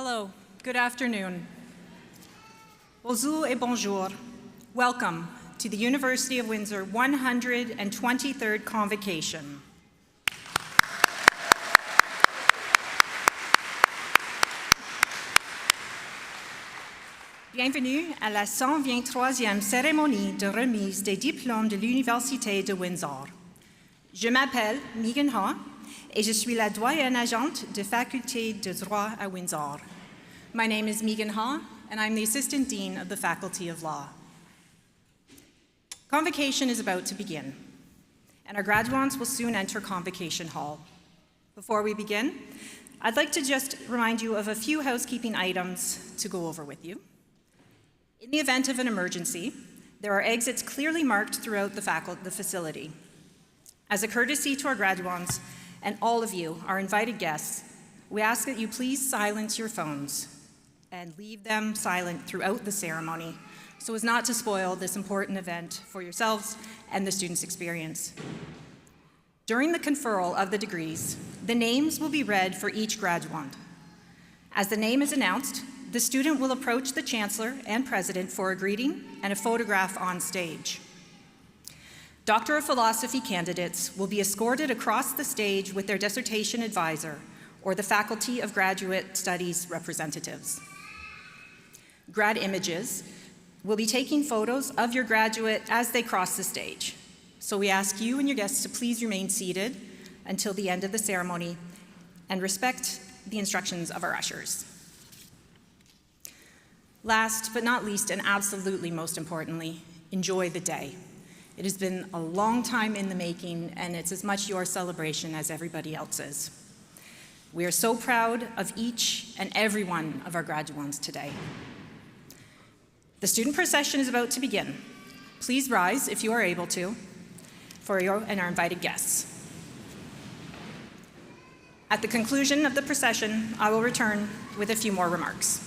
Hello, good afternoon. Bonjour et bonjour. Welcome to the University of Windsor 123rd Convocation. Bienvenue à la 123e cérémonie de remise des diplômes de l'Université de Windsor. Je m'appelle Megan Ha et je suis la doyenne adjointe de faculté de droit à Windsor. My name is Megan Ha and I'm the Assistant Dean of the Faculty of Law. Convocation is about to begin, and our graduates will soon enter Convocation Hall. Before we begin, I'd like to just remind you of a few housekeeping items to go over with you. In the event of an emergency, there are exits clearly marked throughout the facility. As a courtesy to our graduates and all of you, our invited guests, we ask that you please silence your phones and leave them silent throughout the ceremony so as not to spoil this important event for yourselves and the students' experience. During the conferral of the degrees, the names will be read for each graduate. As the name is announced, the student will approach the Chancellor and President for a greeting and a photograph on stage. Doctor of Philosophy candidates will be escorted across the stage with their dissertation advisor or the Faculty of Graduate Studies representatives. Grad images will be taking photos of your graduate as they cross the stage. So we ask you and your guests to please remain seated until the end of the ceremony and respect the instructions of our ushers. Last but not least, and absolutely most importantly, enjoy the day. It has been a long time in the making, and it's as much your celebration as everybody else's. We are so proud of each and every one of our graduates today. The student procession is about to begin. Please rise, if you are able to, for you and our invited guests. At the conclusion of the procession, I will return with a few more remarks.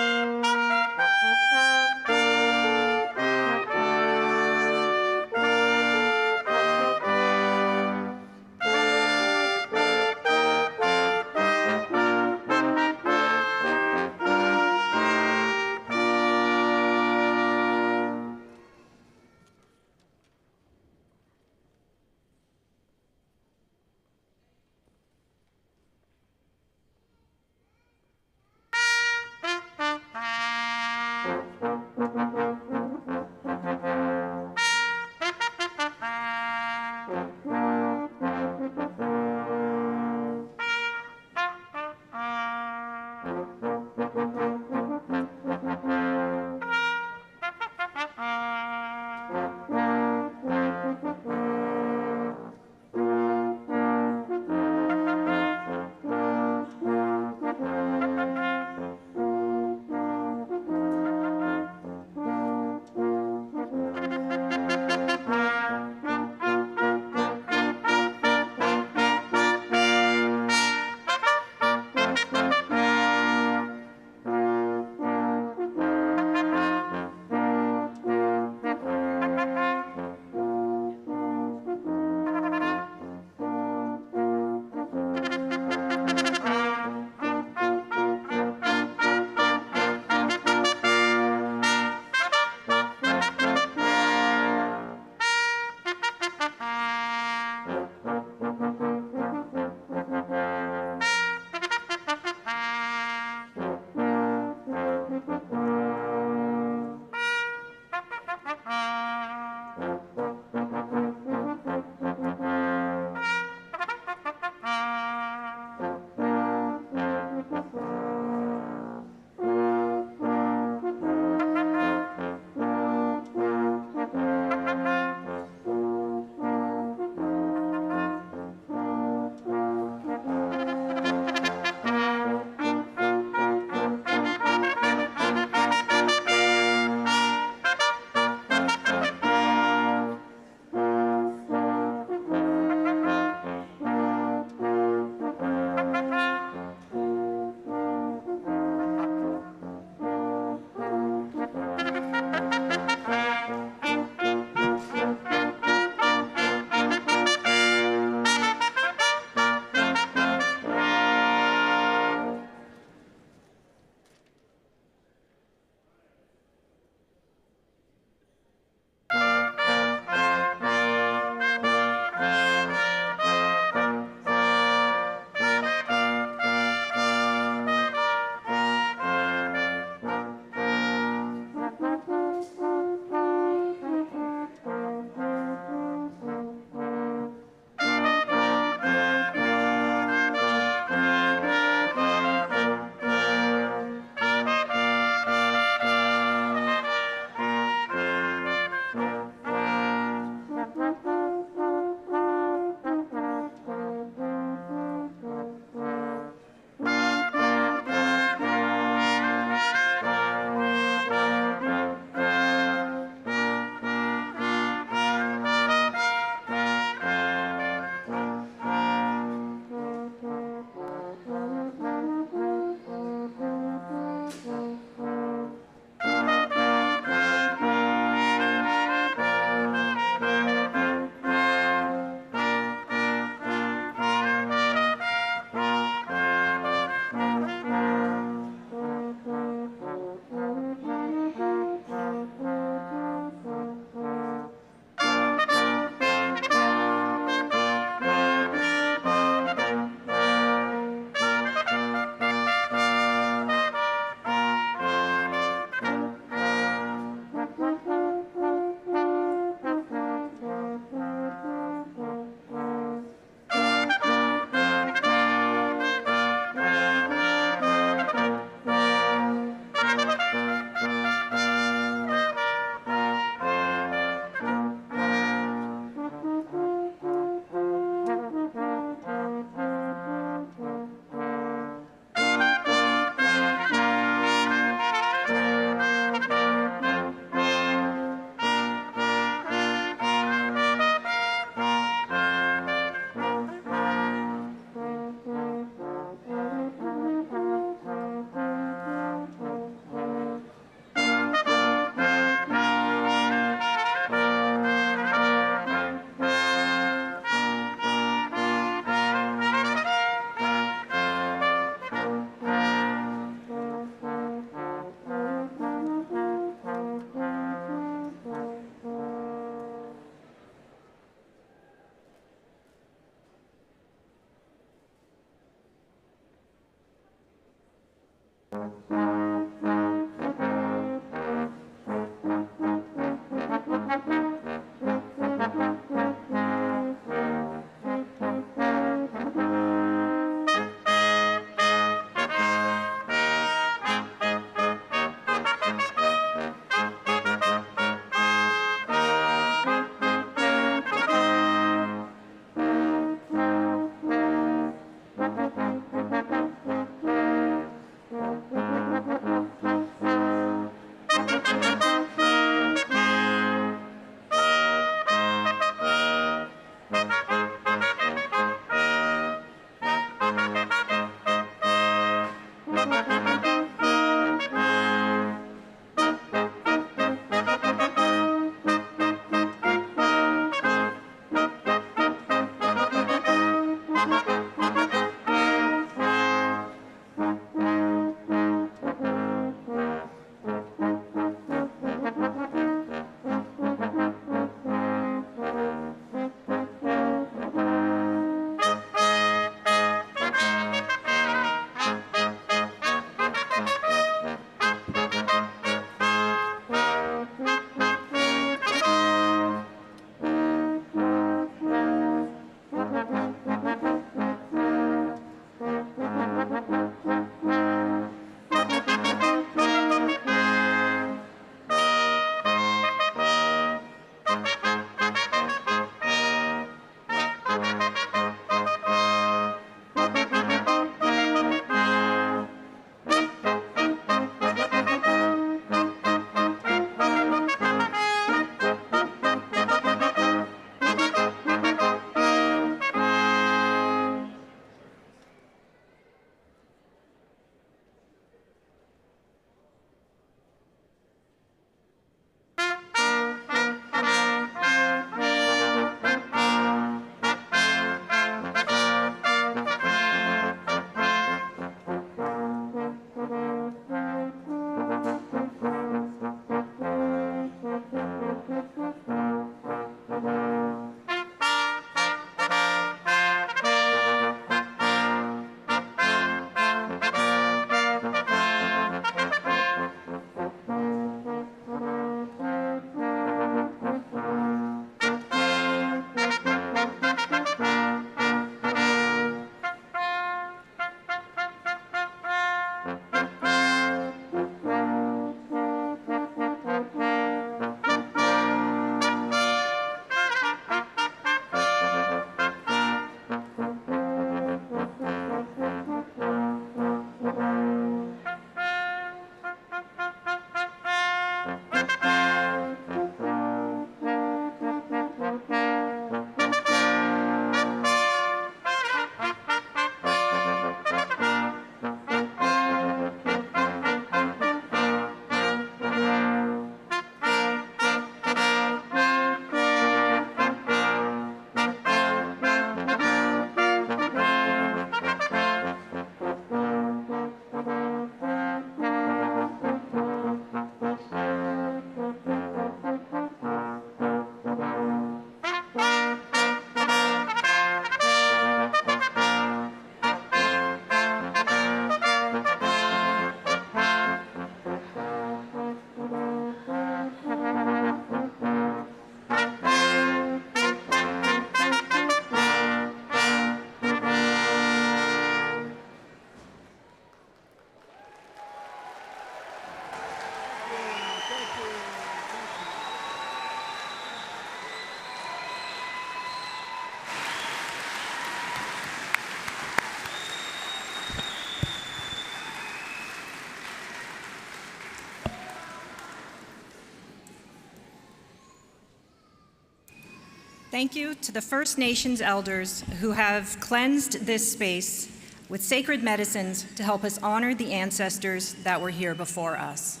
Thank you to the First Nations elders who have cleansed this space with sacred medicines to help us honor the ancestors that were here before us.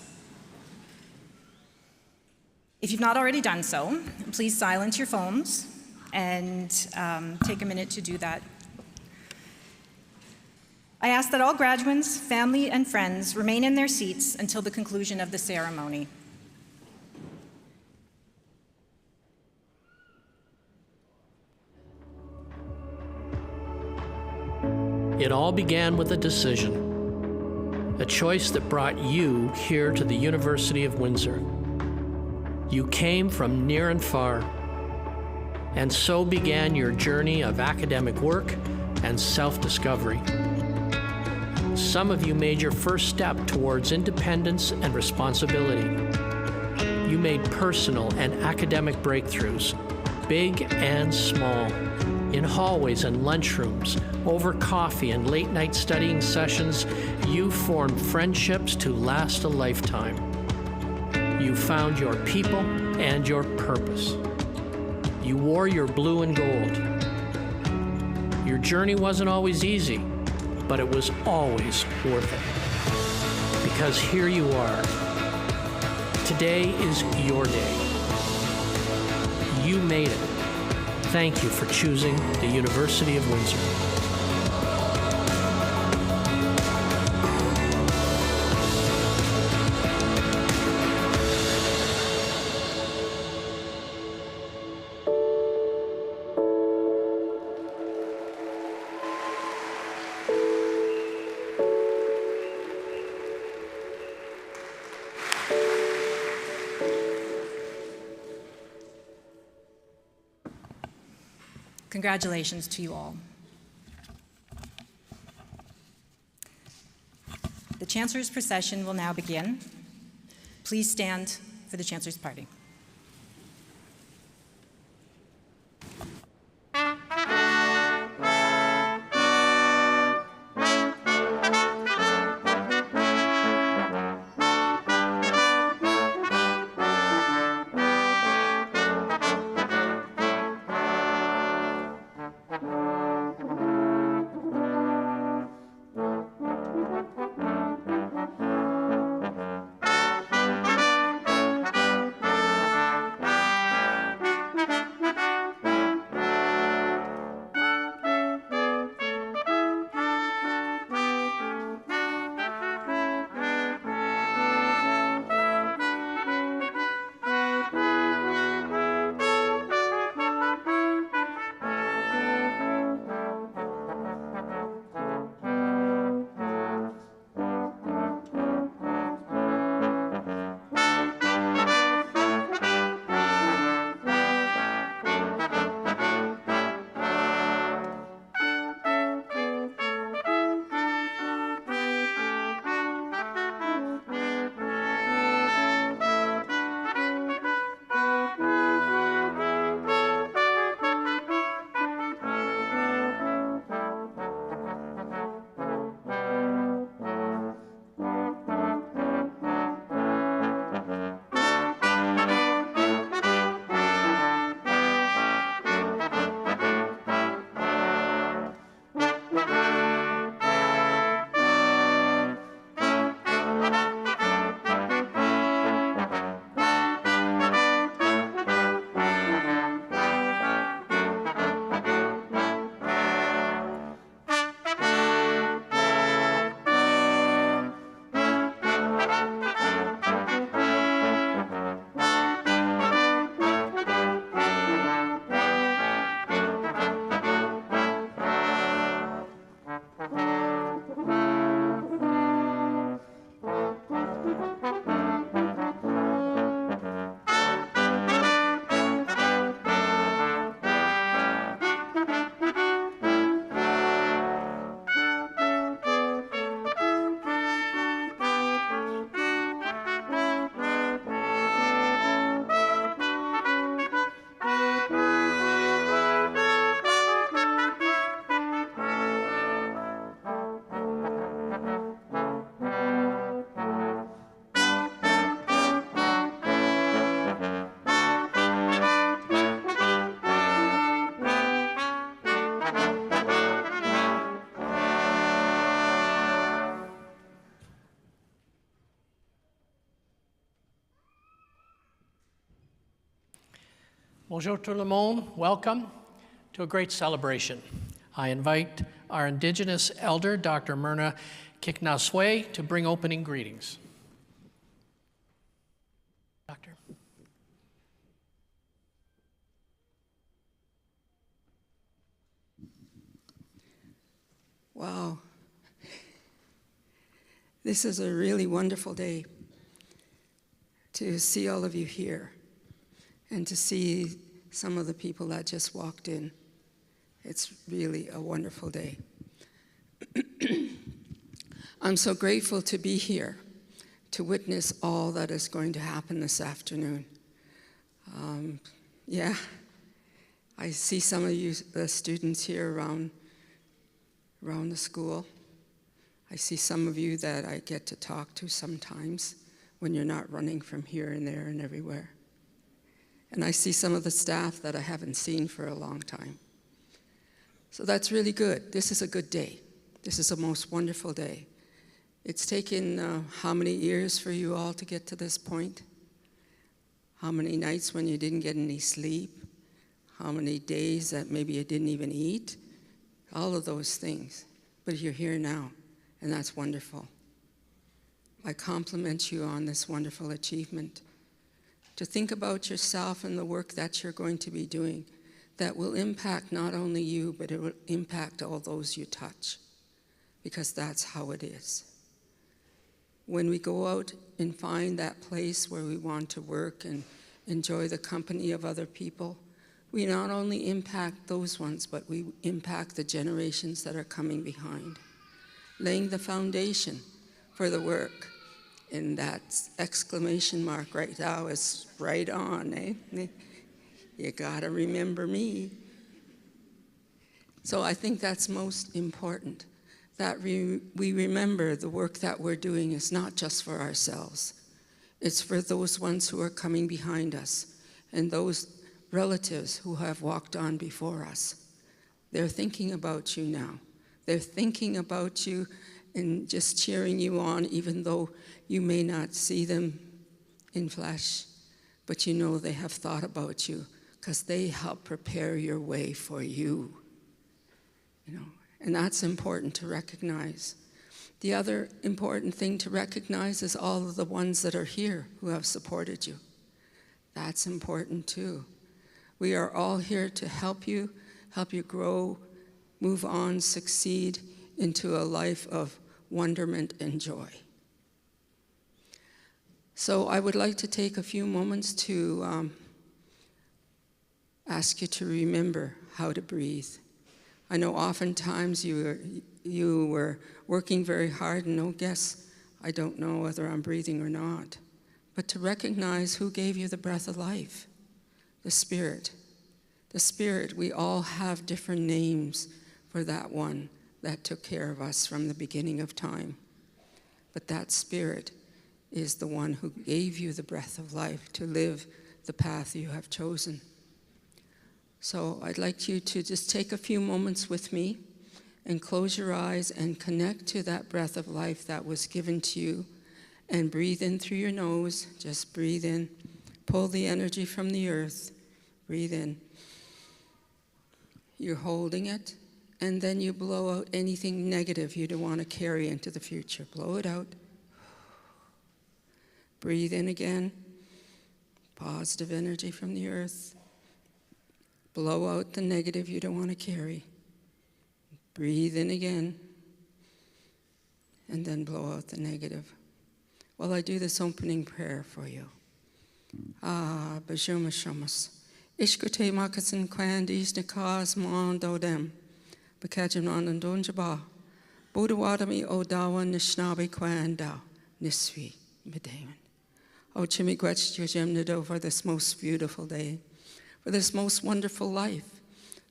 If you've not already done so, please silence your phones and take a minute to do that. I ask that all graduates, family, and friends remain in their seats until the conclusion of the ceremony. It all began with a decision. a choice that brought you here to the University of Windsor. You came from near and far, and so began your journey of academic work and self-discovery. Some of you made your first step towards independence and responsibility. You made personal and academic breakthroughs, big and small, in hallways and lunchrooms, over coffee and late-night studying sessions. You formed friendships to last a lifetime. You found your people and your purpose. You wore your blue and gold. Your journey wasn't always easy, but it was always worth it. Because here you are. Today is your day. You made it. Thank you for choosing the University of Windsor. Congratulations to you all. The Chancellor's procession will now begin. Please stand for the Chancellor's party. Bonjour tout le monde, welcome to a great celebration. I invite our Indigenous elder, Dr. Myrna Kiknaswe, to bring opening greetings. Doctor. Wow. This is a really wonderful day to see all of you here and to see some of the people that just walked in. It's really a wonderful day. I'm so grateful to be here to witness all that is going to happen this afternoon. I see some of you, the students here around the school. I see some of you that I get to talk to sometimes when you're not running from here and there and everywhere. And I see some of the staff that I haven't seen for a long time. So that's really good. This is a good day. This is a most wonderful day. It's taken how many years for you all to get to this point? How many nights when you didn't get any sleep? How many days that maybe you didn't even eat? All of those things. But you're here now, and that's wonderful. I compliment you on this wonderful achievement. To think about yourself and the work that you're going to be doing that will impact not only you, but it will impact all those you touch, because that's how it is. When we go out and find that place where we want to work and enjoy the company of other people, we not only impact those ones, but we impact the generations that are coming behind, laying the foundation for the work. And that exclamation mark right now is right on, eh? You gotta remember me. So I think that's most important, that we remember the work that we're doing is not just for ourselves. It's for those ones who are coming behind us and those relatives who have walked on before us. They're thinking about you now. They're thinking about you and just cheering you on, even though you may not see them in flesh, but you know they have thought about you because they help prepare your way for you. And that's important to recognize. The other important thing to recognize is all of the ones that are here who have supported you. That's important too. We are all here to help you grow, move on, succeed into a life of wonderment and joy. So I would like to take a few moments to ask you to remember how to breathe. I know oftentimes you were working very hard and I don't know whether I'm breathing or not. But to recognize who gave you the breath of life, the Spirit. The Spirit, we all have different names for that one that took care of us from the beginning of time. But that Spirit is the one who gave you the breath of life to live the path you have chosen. So I'd like you to just take a few moments with me and close your eyes and connect to that breath of life that was given to you, and breathe in through your nose. Just breathe in. Pull the energy from the earth. Breathe in. You're holding it, and then you blow out anything negative you don't want to carry into the future. Blow it out. Breathe in again. Positive energy from the earth. Blow out the negative you don't want to carry. Breathe in again. And then blow out the negative. While I do this opening prayer for you. Bajuma Shamas. Ishkute Makasin Kwandis Nikas Mondodem. Bakajam on Donjaba. Budawadami Odawa Nishnabi Kwanda. Niswi Medaman. O Chimigwech Jem Nido for this most beautiful day. For this most wonderful life.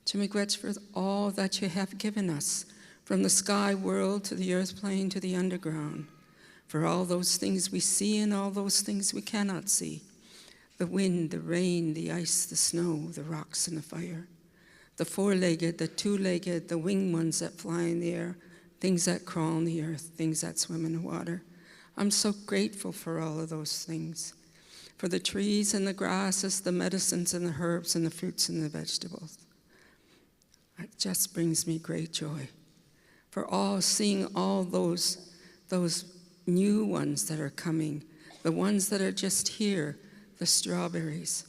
Chimigwech for all that you have given us. From the sky world to the earth plane to the underground. For all those things we see and all those things we cannot see. The wind, the rain, the ice, the snow, the rocks and the fire. The four-legged, the two-legged, the winged ones that fly in the air. Things that crawl on the earth, things that swim in the water. I'm so grateful for all of those things. For the trees and the grasses, the medicines and the herbs and the fruits and the vegetables. It just brings me great joy. For seeing all those new ones that are coming, the ones that are just here, the strawberries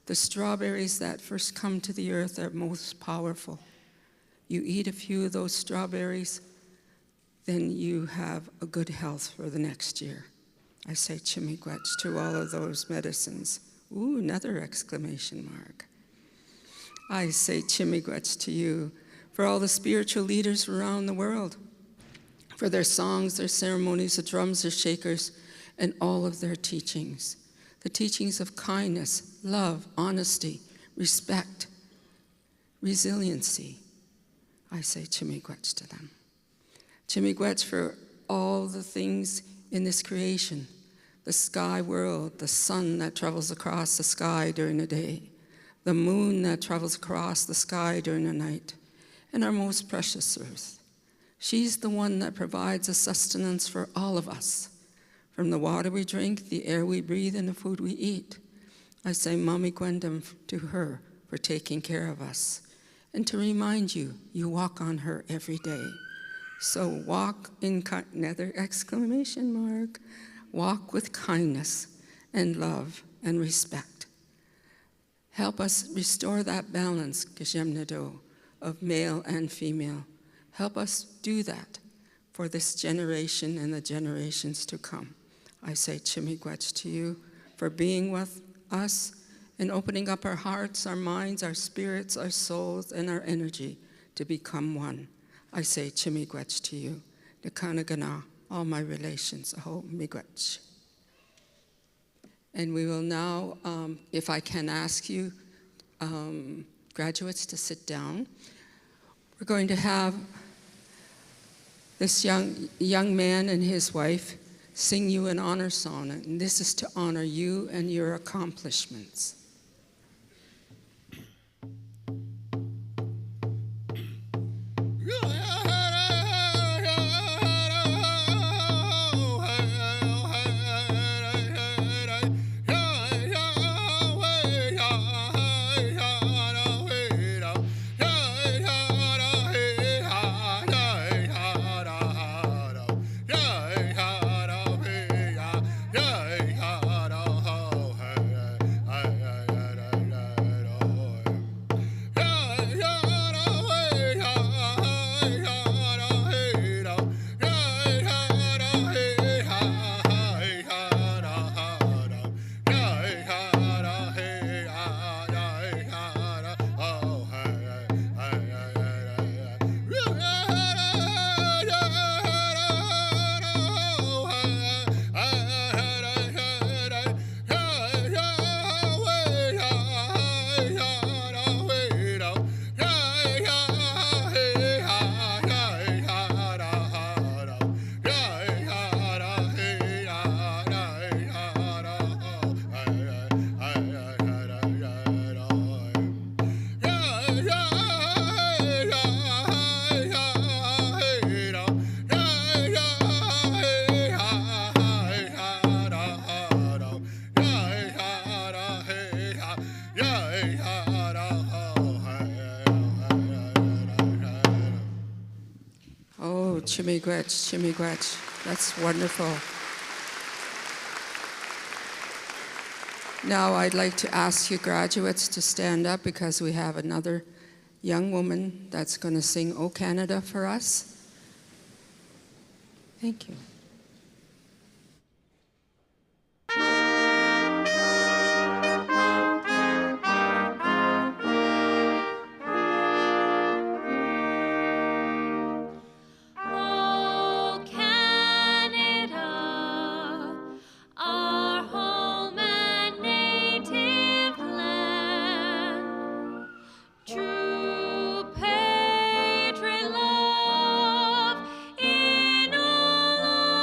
that first come to the earth are most powerful. You eat a few of those strawberries, then you have a good health for the next year. I say chimigwech to all of those medicines. Ooh, another exclamation mark. I say chimigwech to you for all the spiritual leaders around the world, for their songs, their ceremonies, their drums, their shakers, and all of their teachings. The teachings of kindness, love, honesty, respect, resiliency. I say chimigwech to them. Chimigwech for all the things in this creation, the sky world, the sun that travels across the sky during the day, the moon that travels across the sky during the night, and our most precious earth. She's the one that provides a sustenance for all of us, from the water we drink, the air we breathe, and the food we eat. I say Mami Gwendam to her for taking care of us, and to remind you, you walk on her every day. So walk in, another exclamation mark, walk with kindness and love and respect. Help us restore that balance, Geshem Nado, of male and female. Help us do that for this generation and the generations to come. I say chimigwech to you for being with us and opening up our hearts, our minds, our spirits, our souls, and our energy to become one. I say chimigwech to you, Nekanagana, all my relations, aho migwech. And we will now, if I can ask you, graduates, to sit down. We're going to have this young man and his wife sing you an honor song, and this is to honor you and your accomplishments. Chimigwech, chimigwech. That's wonderful. Now I'd like to ask you graduates to stand up because we have another young woman that's going to sing O Canada for us. Thank you. True patriot love in all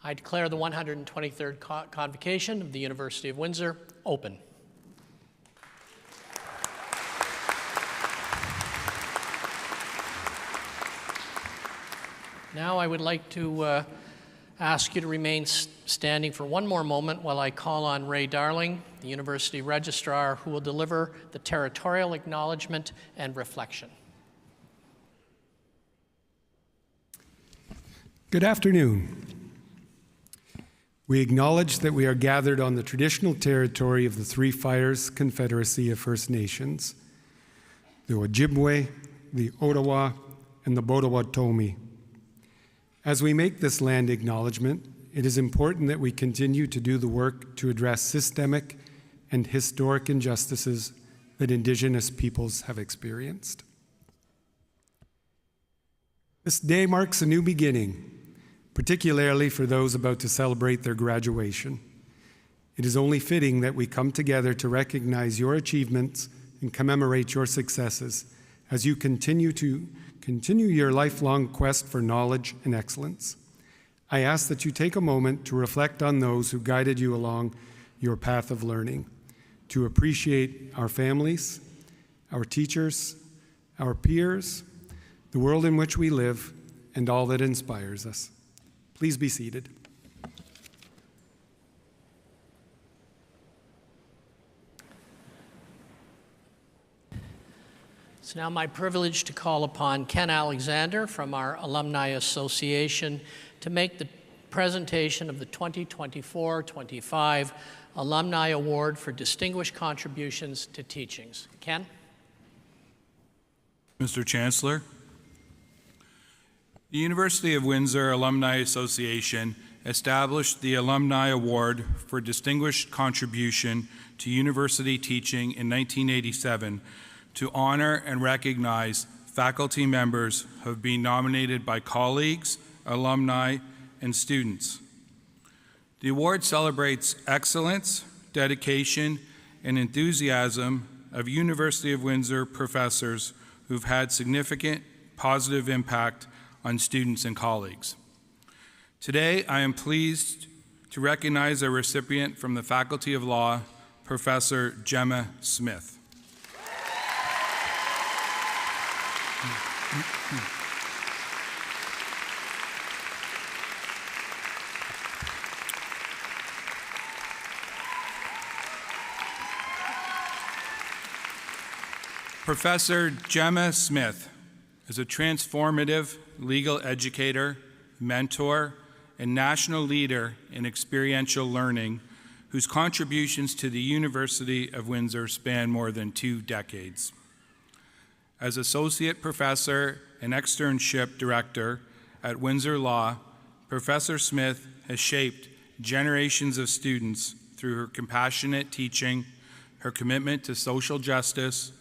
I declare the 123rd Convocation of the University of Windsor open. Now I would like to ask you to remain standing for one more moment while I call on Ray Darling, the University Registrar, who will deliver the Territorial acknowledgement and reflection. Good afternoon. We acknowledge that we are gathered on the traditional territory of the Three Fires Confederacy of First Nations, the Ojibwe, the Ottawa, and the Potawatomi. As we make this land acknowledgement, it is important that we continue to do the work to address systemic and historic injustices that Indigenous peoples have experienced. This day marks a new beginning, particularly for those about to celebrate their graduation. It is only fitting that we come together to recognize your achievements and commemorate your successes as you continue your lifelong quest for knowledge and excellence. I ask that you take a moment to reflect on those who guided you along your path of learning, to appreciate our families, our teachers, our peers, the world in which we live, and all that inspires us. Please be seated. It's now my privilege to call upon Ken Alexander from our Alumni Association to make the presentation of the 2024-25 Alumni Award for Distinguished Contributions to Teachings. Ken? Mr. Chancellor, the University of Windsor Alumni Association established the Alumni Award for Distinguished Contribution to University Teaching in 1987 to honor and recognize faculty members who have been nominated by colleagues, alumni, and students. The award celebrates excellence, dedication, and enthusiasm of University of Windsor professors who've had significant positive impact on students and colleagues. Today, I am pleased to recognize a recipient from the Faculty of Law, Professor Gemma Smith. Professor Gemma Smith is a transformative legal educator, mentor, and national leader in experiential learning whose contributions to the University of Windsor span more than 2 decades. As Associate Professor and Externship Director at Windsor Law, Professor Smith has shaped generations of students through her compassionate teaching, her commitment to social justice,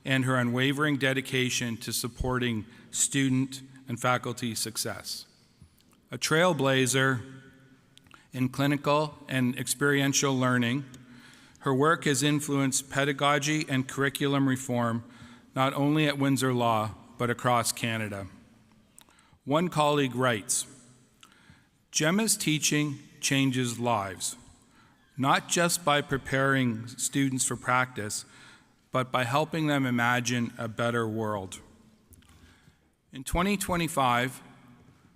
and her unwavering dedication to supporting student and faculty success. A trailblazer in clinical and experiential learning, her work has influenced pedagogy and curriculum reform not only at Windsor Law, but across Canada. One colleague writes, "Gemma's teaching changes lives, not just by preparing students for practice, but by helping them imagine a better world." In 2025,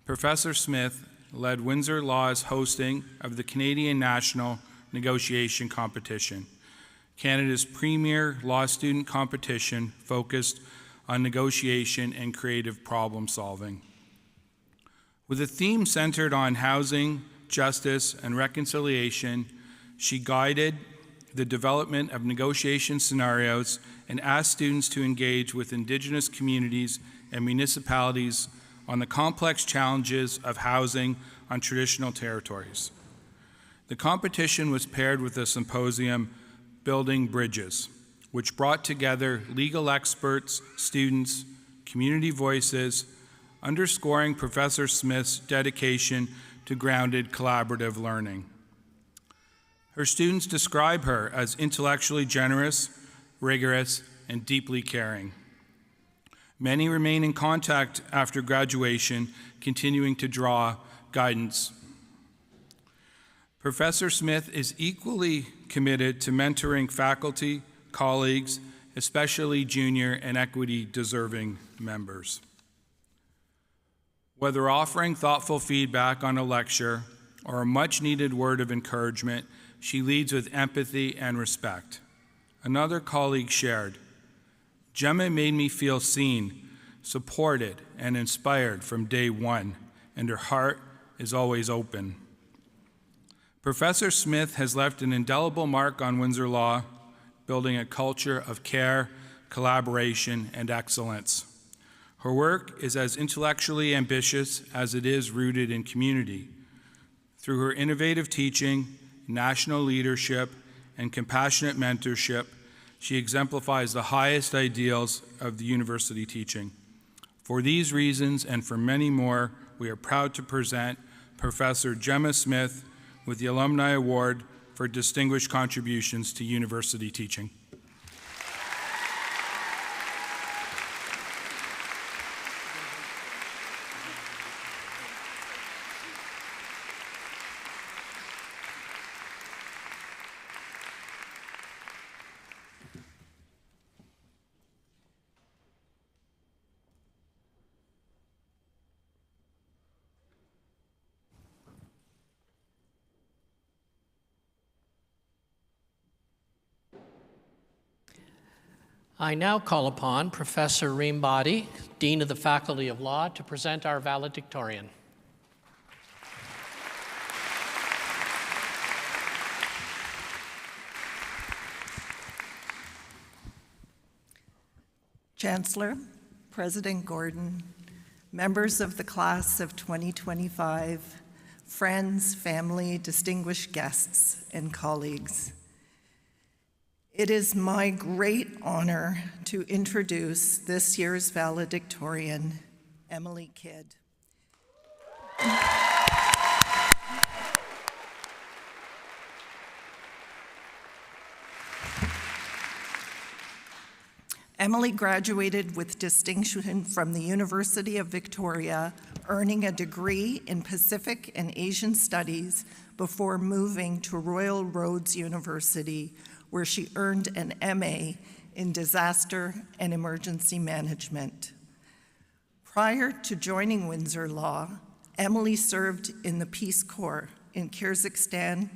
Professor Smith led Windsor Law's hosting of the Canadian National Negotiation Competition, Canada's premier law student competition focused on negotiation and creative problem solving. With a theme centered on housing, justice, and reconciliation, she guided the development of negotiation scenarios and asked students to engage with Indigenous communities and municipalities on the complex challenges of housing on traditional territories. The competition was paired with a symposium, Building Bridges, which brought together legal experts, students, community voices, underscoring Professor Smith's dedication to grounded collaborative learning. Her students describe her as intellectually generous, rigorous, and deeply caring. Many remain in contact after graduation, continuing to draw guidance Professor Smith is equally committed to mentoring faculty, colleagues, especially junior and equity-deserving members. Whether offering thoughtful feedback on a lecture or a much-needed word of encouragement, she leads with empathy and respect. Another colleague shared, "Gemma made me feel seen, supported, and inspired from day one, and her heart is always open." Professor Smith has left an indelible mark on Windsor Law, building a culture of care, collaboration, and excellence. Her work is as intellectually ambitious as it is rooted in community. Through her innovative teaching, national leadership, and compassionate mentorship, she exemplifies the highest ideals of the university teaching. For these reasons and for many more, we are proud to present Professor Gemma Smith with the Alumni Award for distinguished contributions to university teaching. I now call upon Professor Reem Badi, Dean of the Faculty of Law, to present our valedictorian. Chancellor, President Gordon, members of the class of 2025, friends, family, distinguished guests, and colleagues. It is my great honor to introduce this year's valedictorian, Emily Kidd. Emily graduated with distinction from the University of Victoria, earning a degree in Pacific and Asian Studies before moving to Royal Roads University, where she earned an MA in Disaster and Emergency Management. Prior to joining Windsor Law, Emily served in the Peace Corps in Kyrgyzstan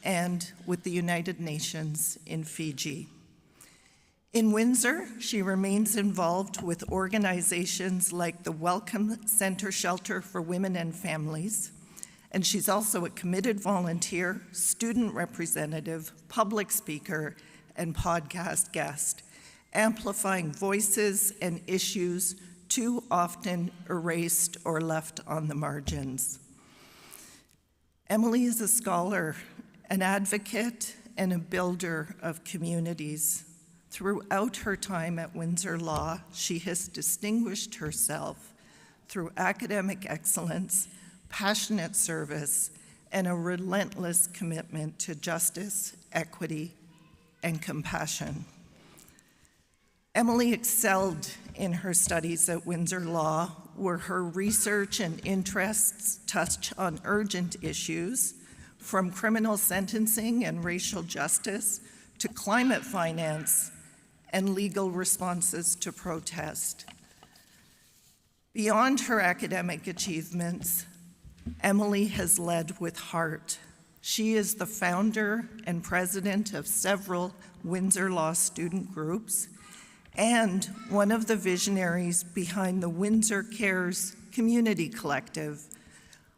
and with the United Nations in Fiji. In Windsor, she remains involved with organizations like the Welcome Center Shelter for Women and Families, and she's also a committed volunteer, student representative, public speaker, and podcast guest, amplifying voices and issues too often erased or left on the margins. Emily is a scholar, an advocate, and a builder of communities. Throughout her time at Windsor Law, she has distinguished herself through academic excellence, passionate service, and a relentless commitment to justice, equity, and compassion. Emily excelled in her studies at Windsor Law, where her research and interests touch on urgent issues, from criminal sentencing and racial justice to climate finance and legal responses to protest. Beyond her academic achievements, Emily has led with heart. She is the founder and president of several Windsor Law student groups and one of the visionaries behind the Windsor Cares Community Collective,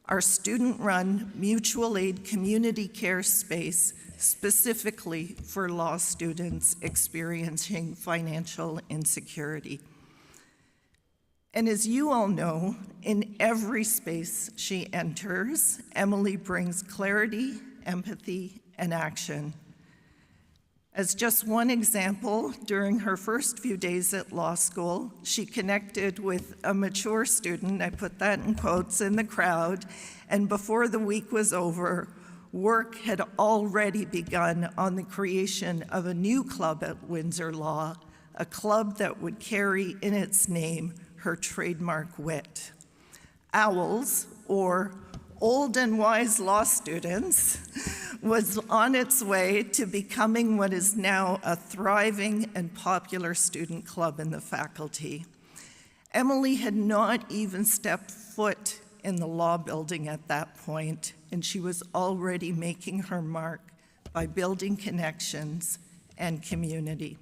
our student-run mutual aid community care space specifically for law students experiencing financial insecurity. And as you all know, in every space she enters, Emily brings clarity, empathy, and action. As just one example, during her first few days at law school, she connected with a mature student, I put that in quotes, in the crowd, and before the week was over, work had already begun on the creation of a new club at Windsor Law, a club that would carry in its name her trademark wit. OWLS, or old and wise law students, was on its way to becoming what is now a thriving and popular student club in the faculty. Emily had not even stepped foot in the law building at that point, and she was already making her mark by building connections and community.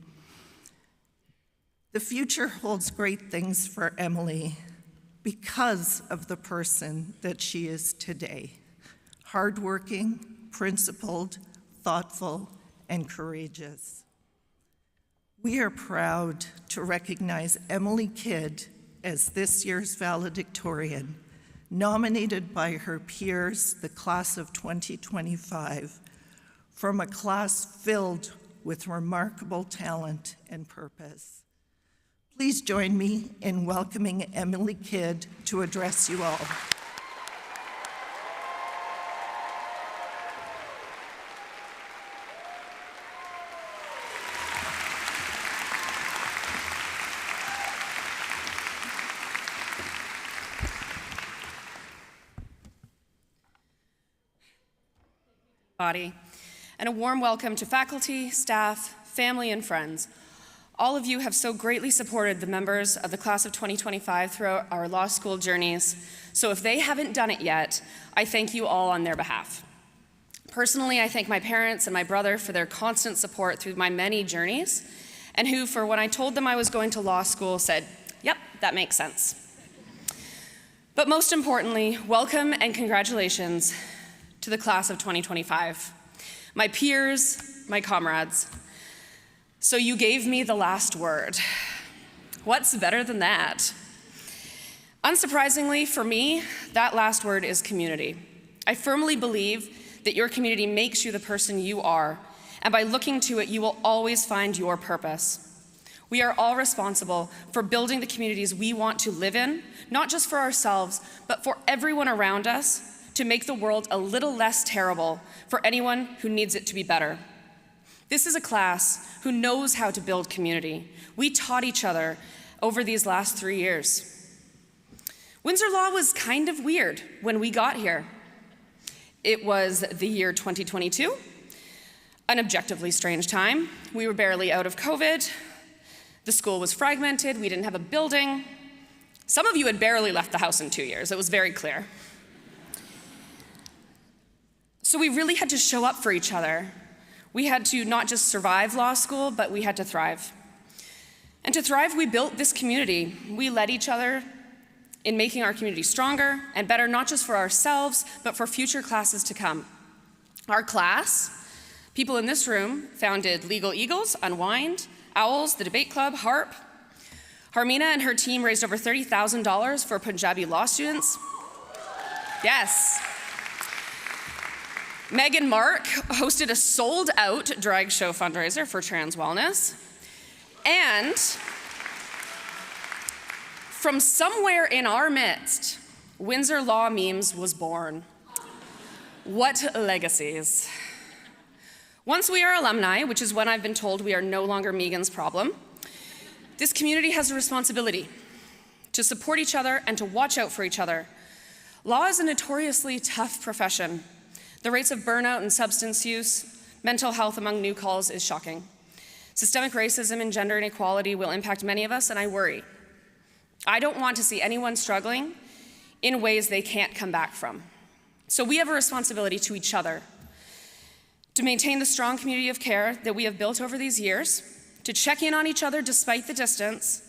The future holds great things for Emily because of the person that she is today. Hardworking, principled, thoughtful, and courageous. We are proud to recognize Emily Kidd as this year's valedictorian, nominated by her peers, the class of 2025, from a class filled with remarkable talent and purpose. Please join me in welcoming Emily Kidd to address you all. Body, and a warm welcome to faculty, staff, family, and friends. All of you have so greatly supported the members of the class of 2025 throughout our law school journeys, so if they haven't done it yet, I thank you all on their behalf. Personally, I thank my parents and my brother for their constant support through my many journeys, and who, for when I told them I was going to law school, said, "Yep, that makes sense." But most importantly, welcome and congratulations to the class of 2025, my peers, my comrades. So you gave me the last word. What's better than that? Unsurprisingly for me, that last word is community. I firmly believe that your community makes you the person you are, and by looking to it, you will always find your purpose. We are all responsible for building the communities we want to live in, not just for ourselves, but for everyone around us, to make the world a little less terrible for anyone who needs it to be better. This is a class who knows how to build community. We taught each other over these last 3 years. Windsor Law was kind of weird when we got here. It was the year 2022, an objectively strange time. We were barely out of COVID. The school was fragmented. We didn't have a building. Some of you had barely left the house in 2 years. It was very clear. So we really had to show up for each other. We had to not just survive law school, but we had to thrive. And to thrive, we built this community. We led each other in making our community stronger and better, not just for ourselves, but for future classes to come. Our class, people in this room, founded Legal Eagles, Unwind, Owls, the Debate Club, HARP. Harmeena and her team raised over $30,000 for Punjabi law students. Yes. Meg and Mark hosted a sold-out drag show fundraiser for trans wellness. And from somewhere in our midst, Windsor Law Memes was born. What legacies. Once we are alumni, which is when I've been told we are no longer Megan's problem, this community has a responsibility to support each other and to watch out for each other. Law is a notoriously tough profession. The rates of burnout and substance use, mental health among new calls is shocking. Systemic racism and gender inequality will impact many of us, and I worry. I don't want to see anyone struggling in ways they can't come back from. So we have a responsibility to each other to maintain the strong community of care that we have built over these years, to check in on each other despite the distance,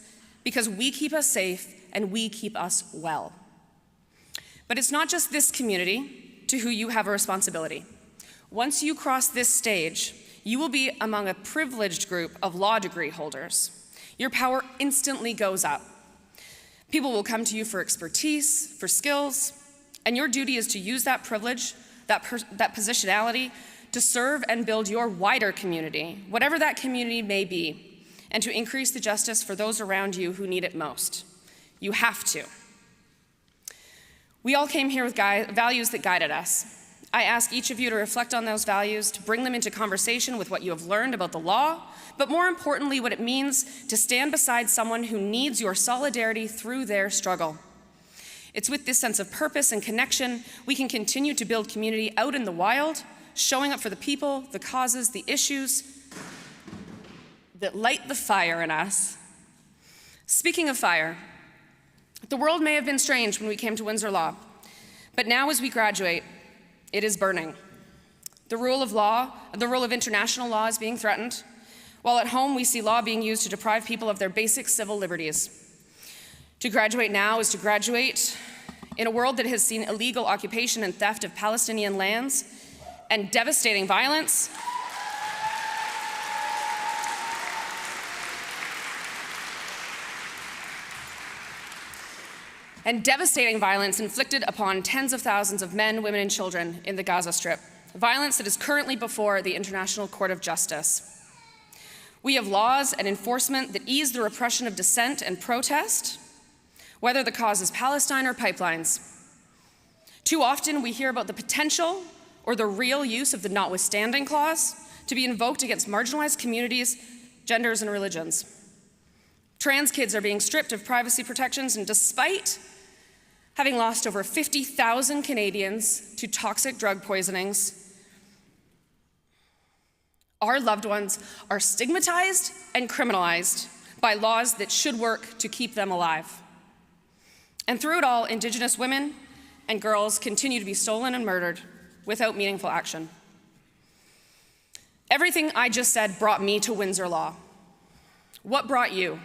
because we keep us safe and we keep us well. But it's not just this community to who you have a responsibility. Once you cross this stage, you will be among a privileged group of law degree holders. Your power instantly goes up. People will come to you for expertise, for skills, and your duty is to use that privilege, that positionality, to serve and build your wider community, whatever that community may be, and to increase the justice for those around you who need it most. You have to. We all came here with values that guided us. I ask each of you to reflect on those values, to bring them into conversation with what you have learned about the law, but more importantly, what it means to stand beside someone who needs your solidarity through their struggle. It's with this sense of purpose and connection we can continue to build community out in the wild, showing up for the people, the causes, the issues that light the fire in us. Speaking of fire, the world may have been strange when we came to Windsor Law, but now as we graduate, it is burning. The rule of international law is being threatened, while at home we see law being used to deprive people of their basic civil liberties. To graduate now is to graduate in a world that has seen illegal occupation and theft of Palestinian lands and devastating violence. And devastating violence inflicted upon tens of thousands of men, women, and children in the Gaza Strip. Violence that is currently before the International Court of Justice. We have laws and enforcement that ease the repression of dissent and protest, whether the cause is Palestine or pipelines. Too often we hear about the potential or the real use of the notwithstanding clause to be invoked against marginalized communities, genders, and religions. Trans kids are being stripped of privacy protections, and despite having lost over 50,000 Canadians to toxic drug poisonings, our loved ones are stigmatized and criminalized by laws that should work to keep them alive. And through it all, Indigenous women and girls continue to be stolen and murdered without meaningful action. Everything I just said brought me to Windsor Law. What brought you?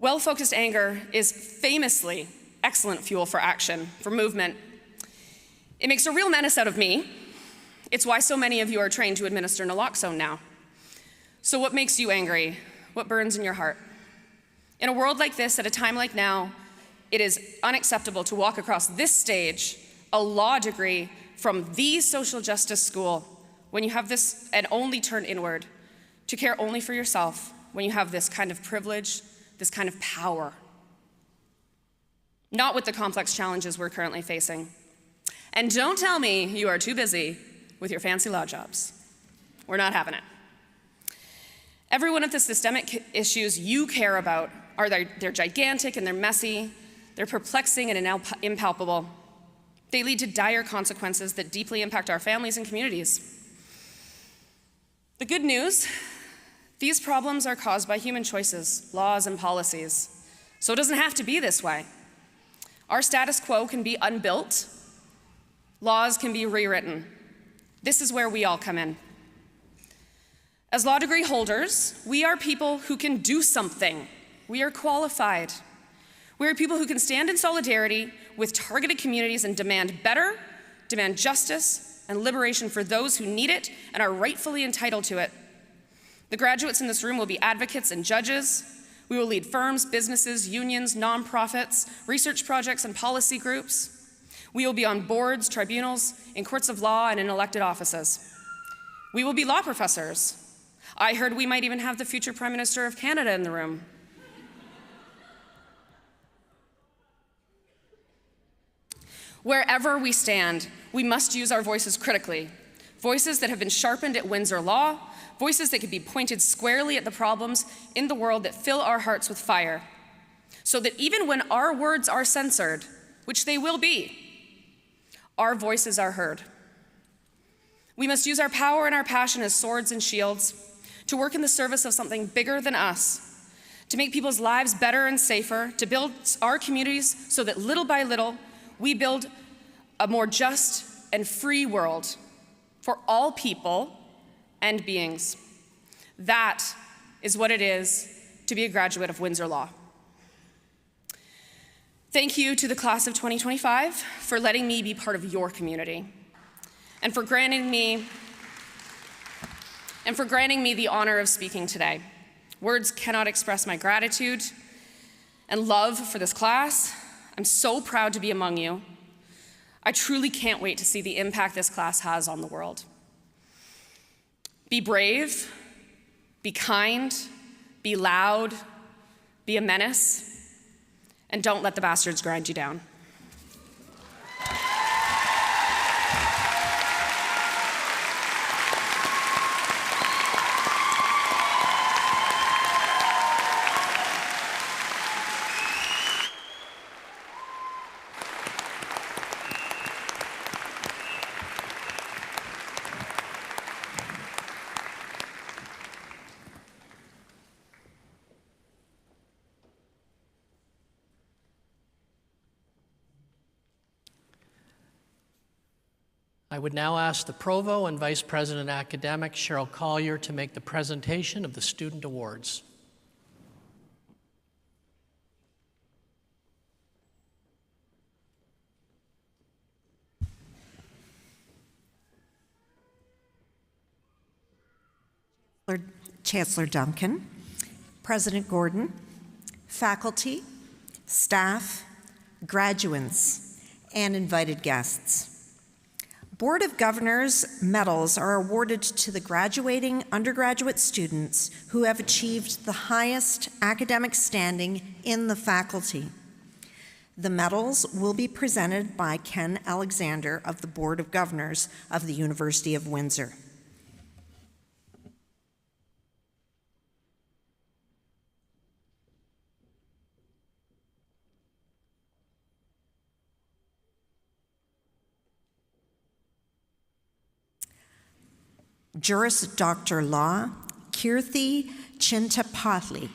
Well-focused anger is famously excellent fuel for action, for movement. It makes a real menace out of me. It's why so many of you are trained to administer naloxone now. So what makes you angry? What burns in your heart? In a world like this, at a time like now, it is unacceptable to walk across this stage, a law degree from the social justice school, when you have this and only turn inward, to care only for yourself, when you have this kind of privilege, this kind of power. Not with the complex challenges we're currently facing. And don't tell me you are too busy with your fancy law jobs. We're not having it. Every one of the systemic issues you care about they're gigantic and they're messy, they're perplexing and impalpable. They lead to dire consequences that deeply impact our families and communities. The good news, these problems are caused by human choices, laws, and policies. So it doesn't have to be this way. Our status quo can be unbuilt. Laws can be rewritten. This is where we all come in. As law degree holders, we are people who can do something. We are qualified. We are people who can stand in solidarity with targeted communities and demand better, demand justice and liberation for those who need it and are rightfully entitled to it. The graduates in this room will be advocates and judges. We will lead firms, businesses, unions, nonprofits, research projects, and policy groups. We will be on boards, tribunals, in courts of law, and in elected offices. We will be law professors. I heard we might even have the future Prime Minister of Canada in the room. Wherever we stand, we must use our voices critically. Voices that have been sharpened at Windsor Law, voices that can be pointed squarely at the problems in the world that fill our hearts with fire. So that even when our words are censored, which they will be, our voices are heard. We must use our power and our passion as swords and shields to work in the service of something bigger than us, to make people's lives better and safer, to build our communities so that little by little, we build a more just and free world for all people and beings. That is what it is to be a graduate of Windsor Law. Thank you to the class of 2025 for letting me be part of your community and for granting me the honor of speaking today. Words cannot express my gratitude and love for this class. I'm so proud to be among you. I truly can't wait to see the impact this class has on the world. Be brave, be kind, be loud, be a menace, and don't let the bastards grind you down. I would now ask the Provost and Vice President Academic, Cheryl Collier, to make the presentation of the student awards. Chancellor Duncan, President Gordon, faculty, staff, graduates, and invited guests. Board of Governors medals are awarded to the graduating undergraduate students who have achieved the highest academic standing in the faculty. The medals will be presented by Ken Alexander of the Board of Governors of the University of Windsor. Juris Doctor Law, Kirthi Chintapatli.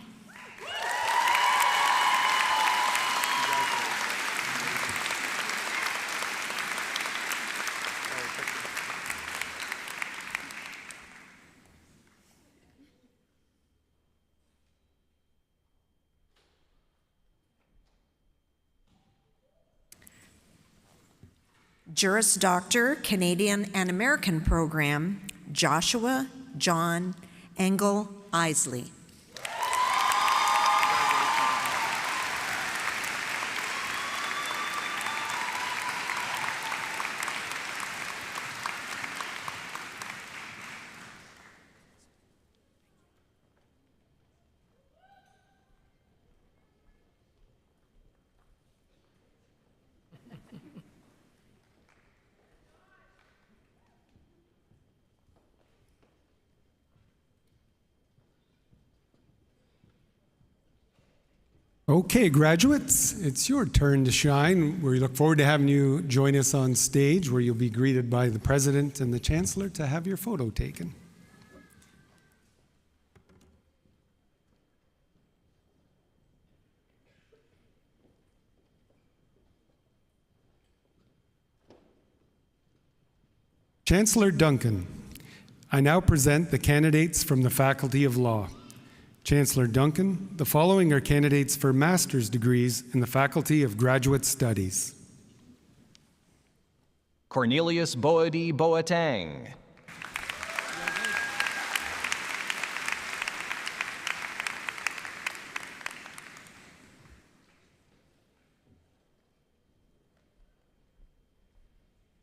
Juris Doctor, Canadian and American Program, Joshua John Engel Isley. Okay, graduates, it's your turn to shine. We look forward to having you join us on stage where you'll be greeted by the President and the Chancellor to have your photo taken. Chancellor Duncan, I now present the candidates from the Faculty of Law. Chancellor Duncan, the following are candidates for master's degrees in the Faculty of Graduate Studies. Cornelius Boadi Boateng.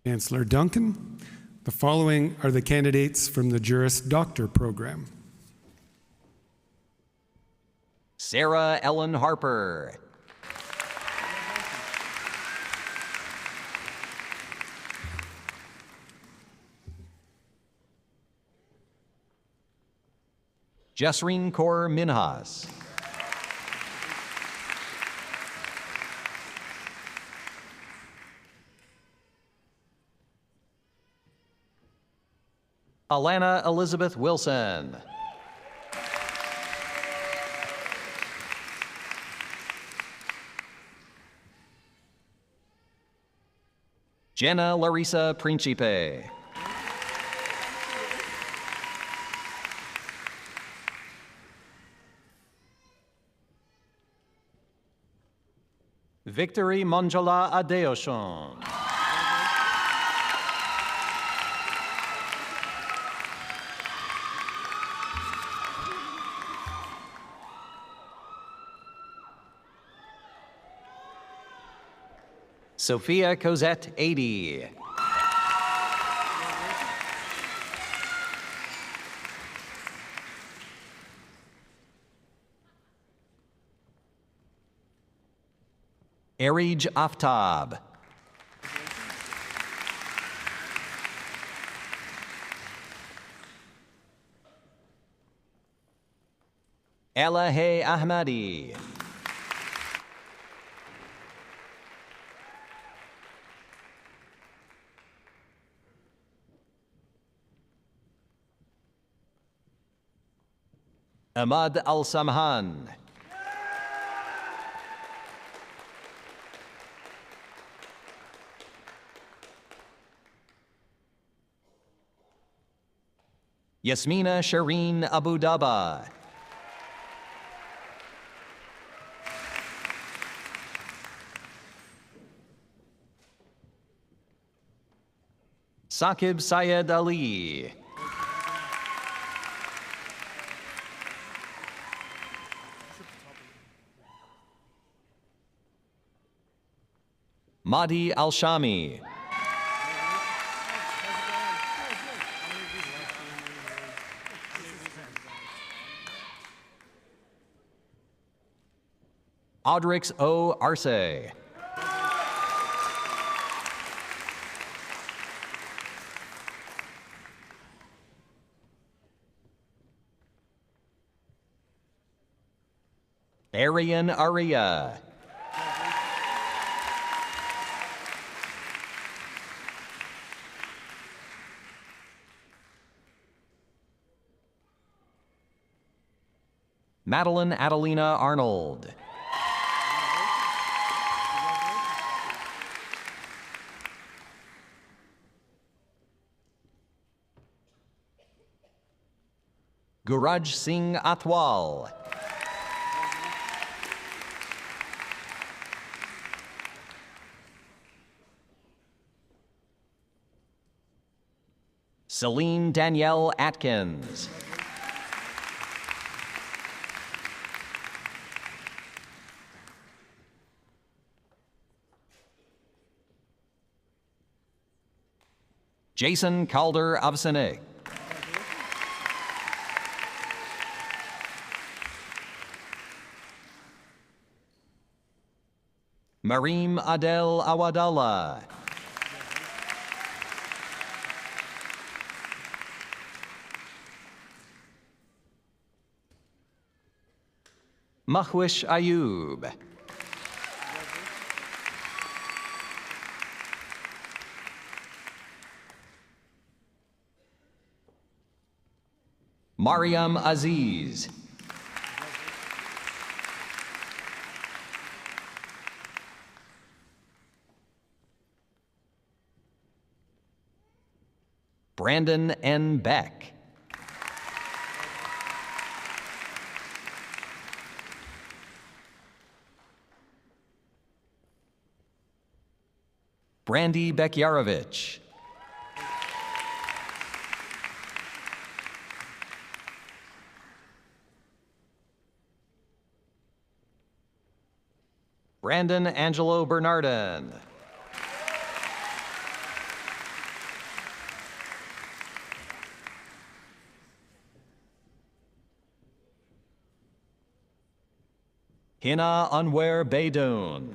Chancellor Duncan, the following are the candidates from the Juris Doctor program. Sarah Ellen Harper. Jesreen Kaur Minhas. Alana Elizabeth Wilson. Jenna Larissa Principe. Victory Manjala Adeoshun. Sophia Cosette Ady. Arij Aftab. Elahe Ahmadi. Ahmad Al-Samhan. Yasmina Shireen Abu Daba. Saqib Syed Ali. Mahdi Al-Shami. Audrix O. Arce. Arian Aria. Madeline Adelina Arnold. Guraj Singh Atwal. Celine Danielle Atkins. Jason Calder Avsenik. Mareem Adel Awadallah. Mahwish Ayub. Mariam Aziz. Brandon N. Beck. Brandy Bekyarovich. Brandon Angelo Bernardin. Hina Anwer Beydoun.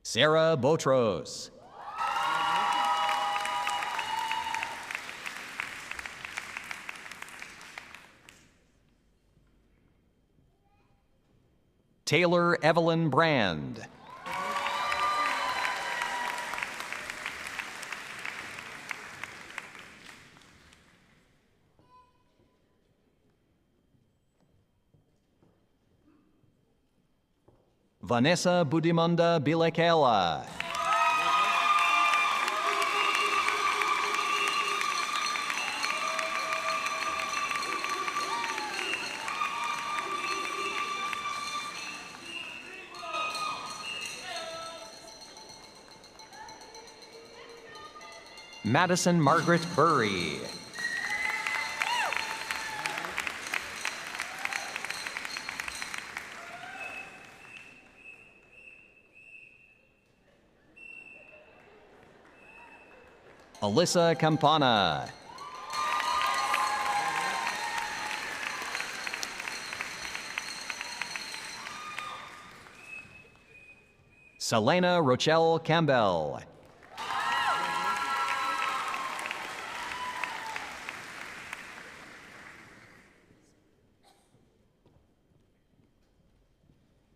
Sarah Botros. Taylor Evelyn Brand. Vanessa Budimunda Bilekela. Madison Margaret Burry. Alyssa Campana. Selena Rochelle Campbell.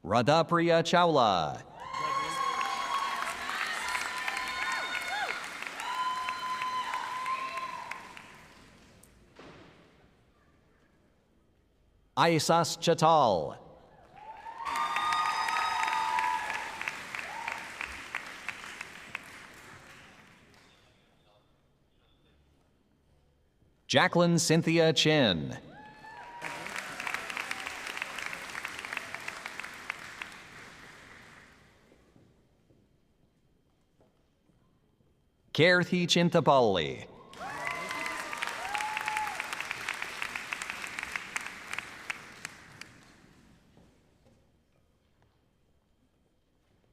Radhapriya Chawla. Aisas Chatal. Jacqueline Cynthia Chin. Keerthi Chintapalli.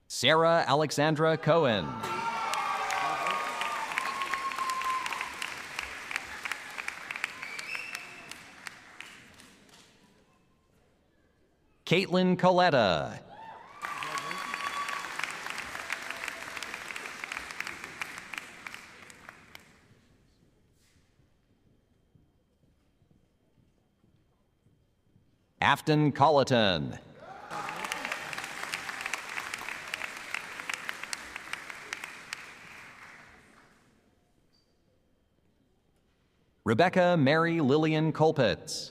Sarah Alexandra Cohen. Caitlin Coletta. Afton Colleton. Rebecca Mary Lillian Colpitz.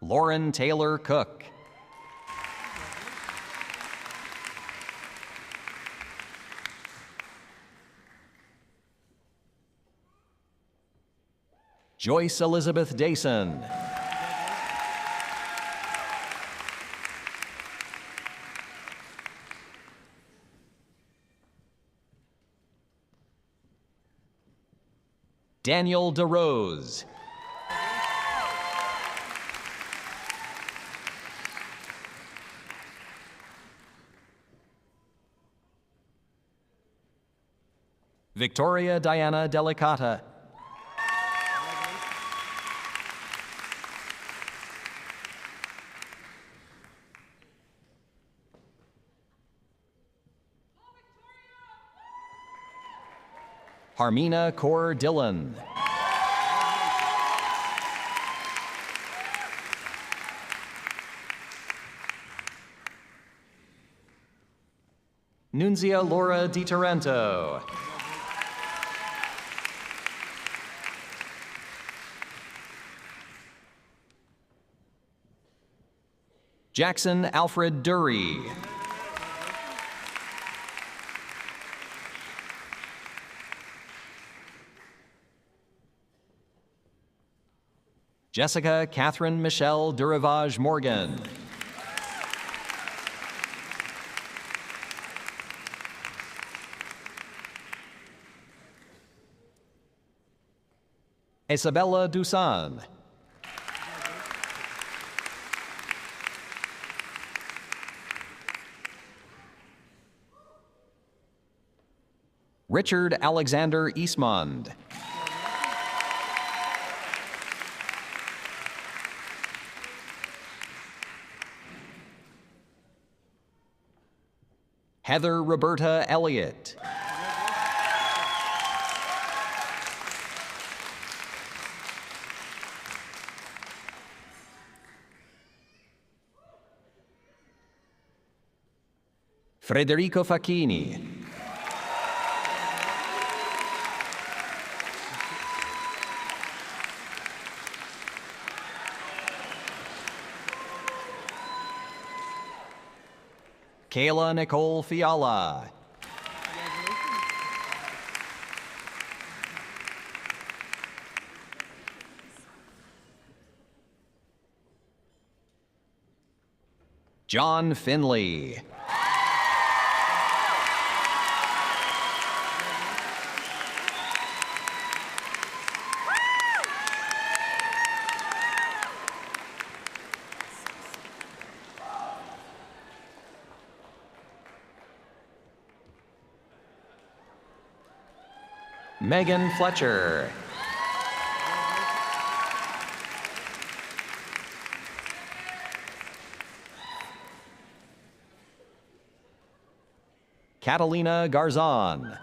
Lauren Taylor Cook. Joyce Elizabeth Dason. Daniel DeRose. Victoria Diana Delicata. Harmina Kaur Dillon. Nunzia Laura Di Torrento. Jackson Alfred Dury. Jessica Catherine Michelle Durivage Morgan. Isabella Dusan. Richard Alexander Eastmond. Heather Roberta Elliott. Federico Facchini. Kayla Nicole Fiala. John Finley. Megan Fletcher. Catalina Garzon.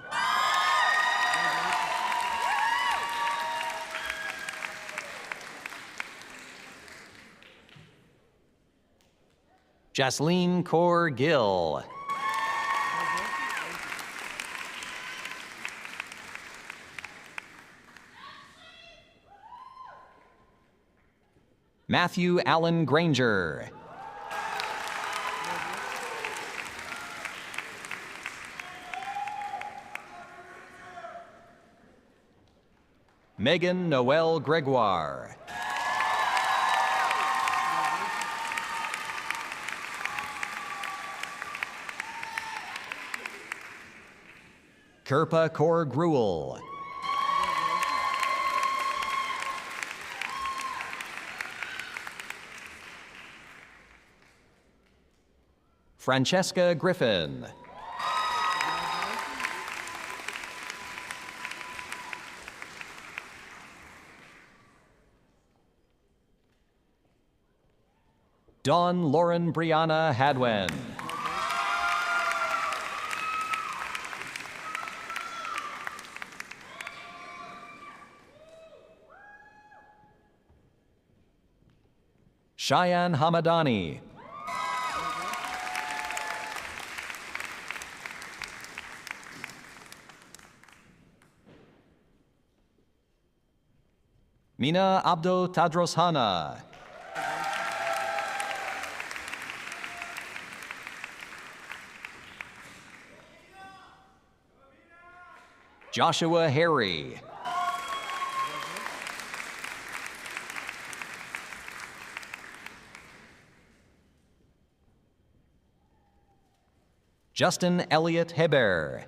Jasleen Kaur Gill. Matthew Allen Granger. Megan Noel Gregoire. Kirpa Kaur Gruel. Francesca Griffin. Dawn Lauren Brianna Hadwen. Cheyenne Hamadani. Mina Abdo Tadroshana. Joshua Harry. Justin Elliott Heber.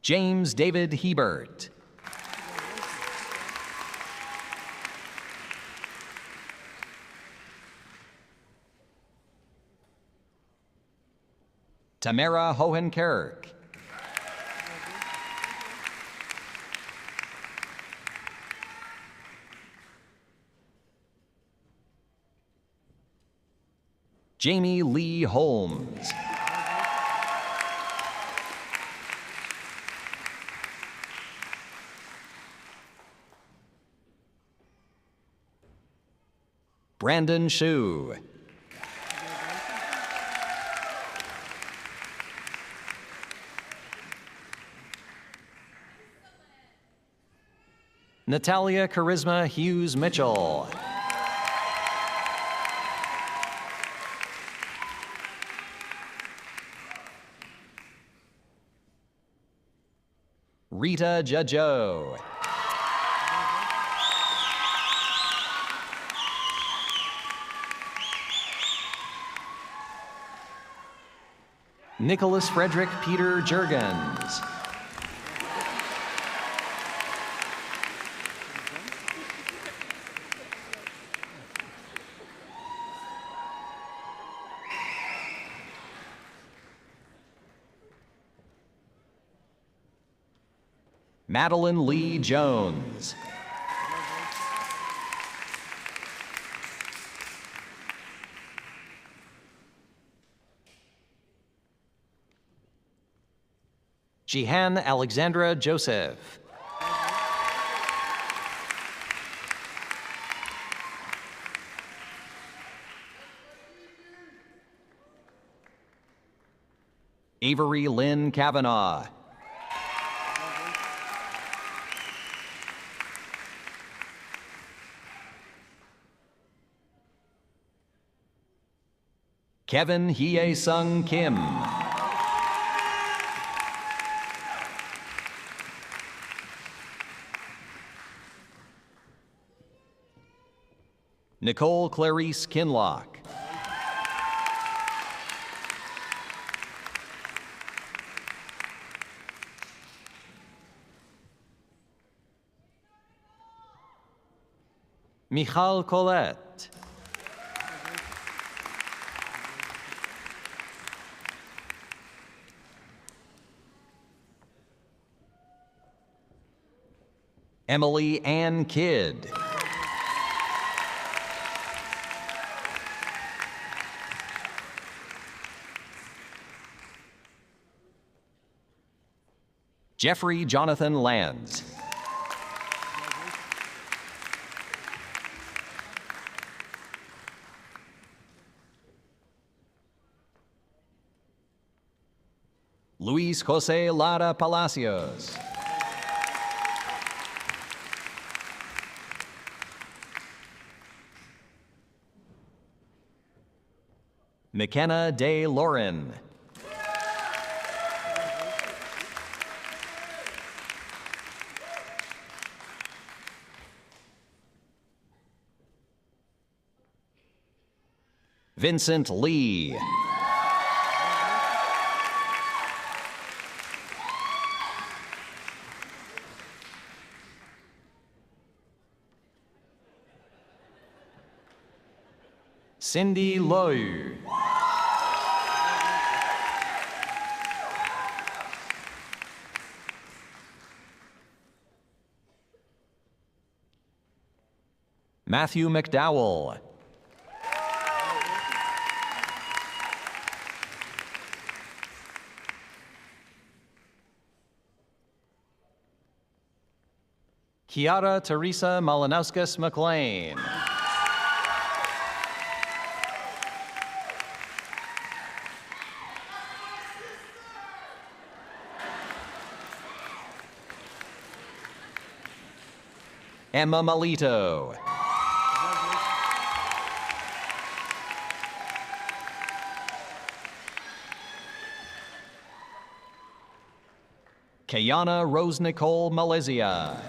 James David Hebert. Tamara Hohenkerk. Jamie Lee Holmes. Brandon Shu. Natalia Charisma Hughes Mitchell. Rita Jajo. Nicholas Frederick Peter Jurgens. Madeline Lee Jones. Jihan Alexandra Joseph. Avery Lynn Kavanaugh. Kevin Hye-sung Kim. Nicole Clarice Kinlock. Michal Colette. Emily Ann Kidd. Jeffrey Jonathan Lands. Luis Jose Lara Palacios. McKenna Day Lauren. Vincent Lee. Cindy Loy. Matthew McDowell. Kiara Teresa Malinauskas McLean. Emma Malito. Kayana Rose Nicole Malaysia.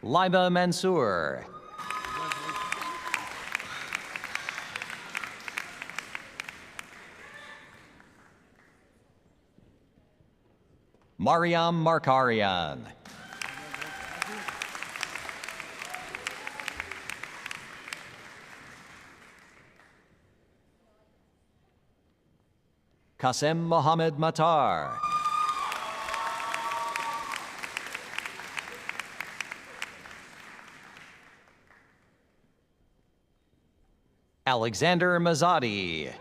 Laiba Mansour. Mariam Markarian. Qasem Mohammed Matar. Alexander Mazadi.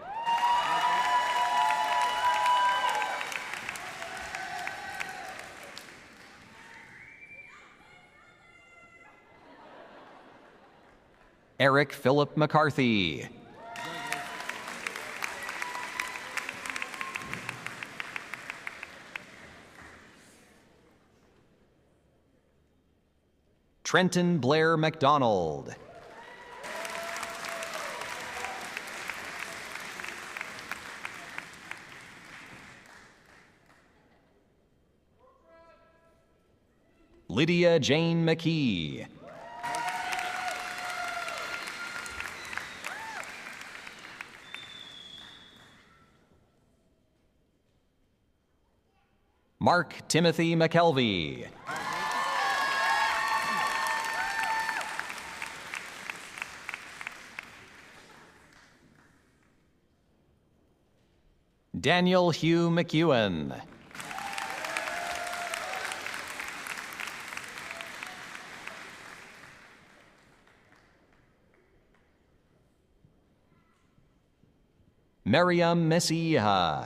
Eric Philip McCarthy. Trenton Blair McDonald. Lydia Jane McKee. Mark Timothy McKelvey. Daniel Hugh McEwen. Miriam Messiha.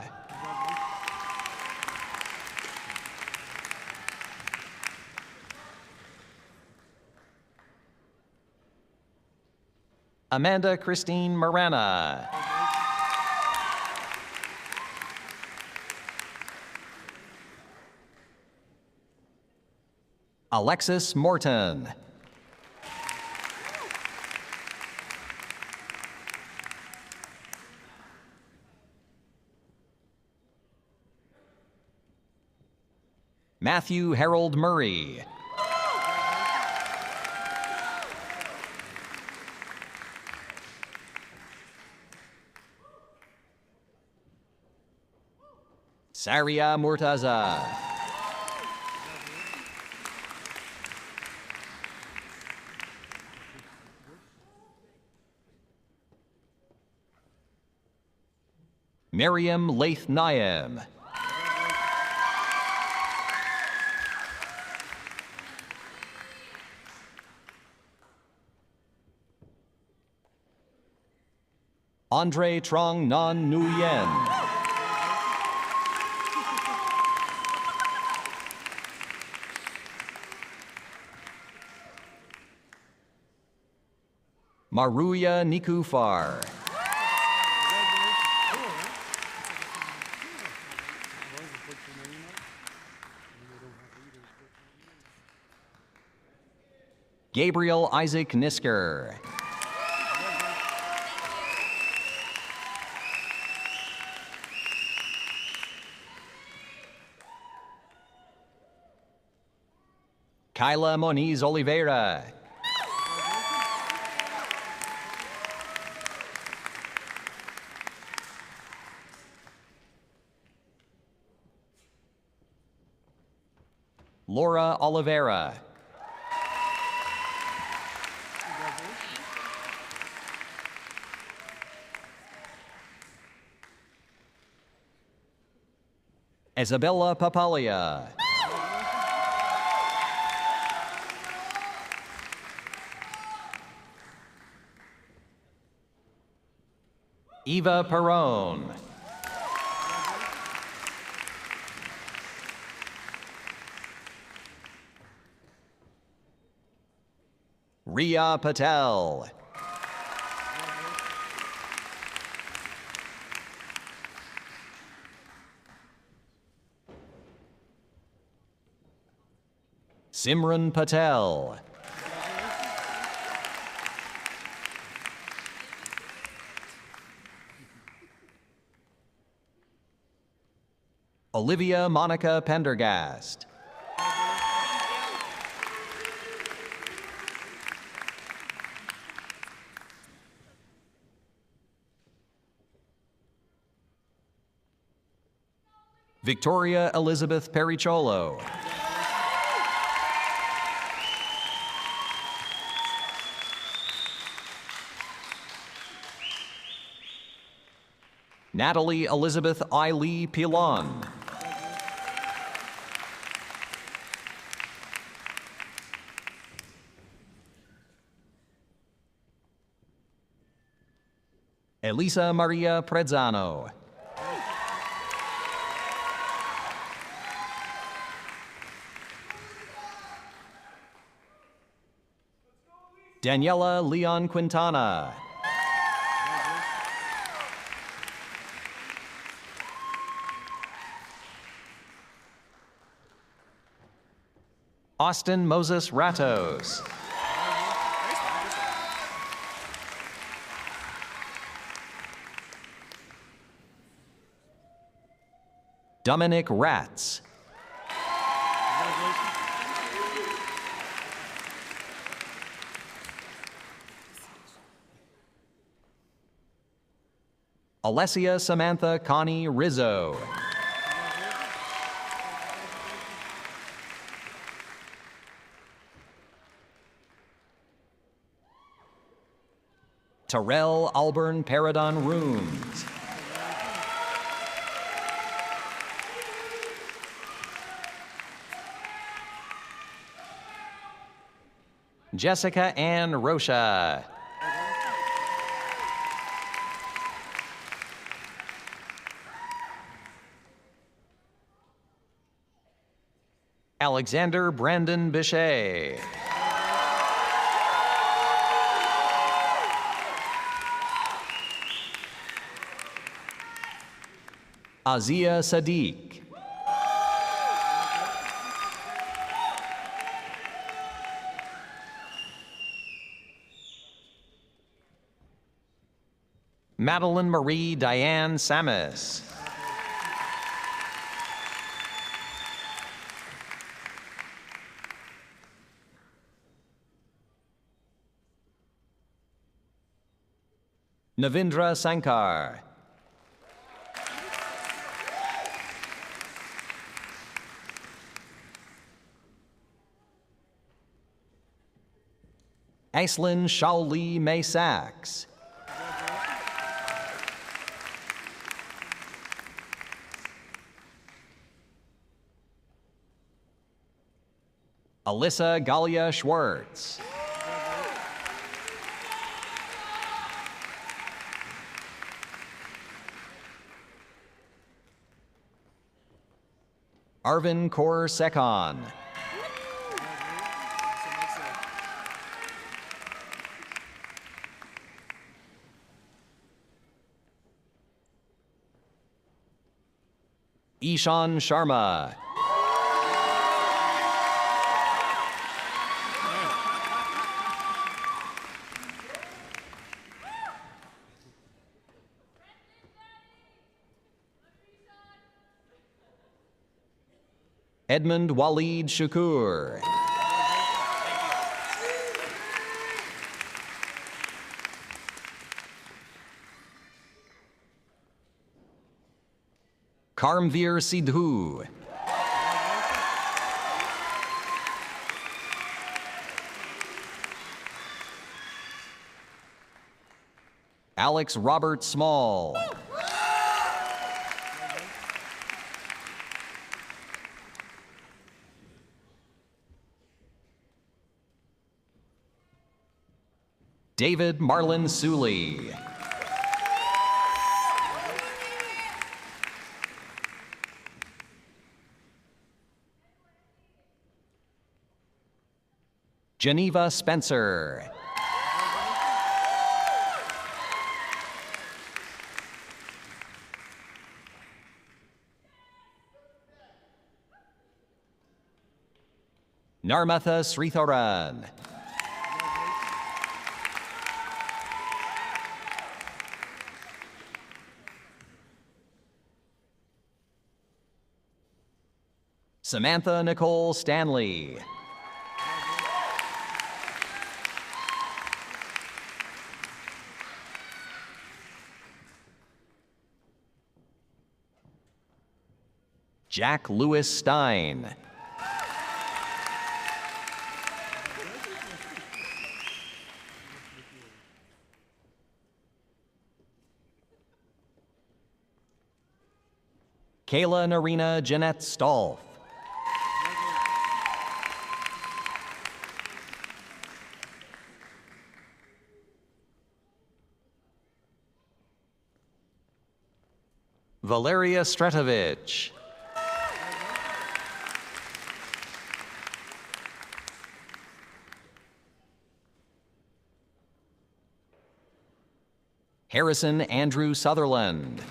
Amanda Christine Marana. Alexis Morton. Matthew Harold Murray. Saria Murtaza. Miriam Laith Naim. Andre Trong Nan Nguyen. Maruya Nikufar. Gabriel Isaac Nisker. Kyla Moniz Oliveira. Laura Oliveira. Isabella Papalia. Eva Perone. Ria Patel. Simran Patel. Olivia Monica Pendergast. Victoria Elizabeth Pericholo. Natalie Elizabeth Eiley Pilon. Elisa Maria Prezzano. Daniela Leon Quintana. Austin Moses Ratos. Dominic Ratz. Alessia Samantha Connie Rizzo. Terrell Alburn Paradon Rooms. Jessica Ann Rocha. Alexander Brandon Bichet. Azia Sadiq. Madeline Marie Diane Samus. Navindra Sankar. Aislinn Shaoli May Sachs. Alyssa Galia Schwartz. Arvin Kaur Sekon. Ishan Sharma. Edmund Walid Shakur. Karmveer Sidhu. Alex Robert Small. David Marlon Suley. Geneva Spencer. Narmatha Sritharan. Samantha Nicole Stanley. Jack Lewis Stein. Kayla Narina Jeanette Stolf. Valeria Stretovich. Harrison Andrew Sutherland.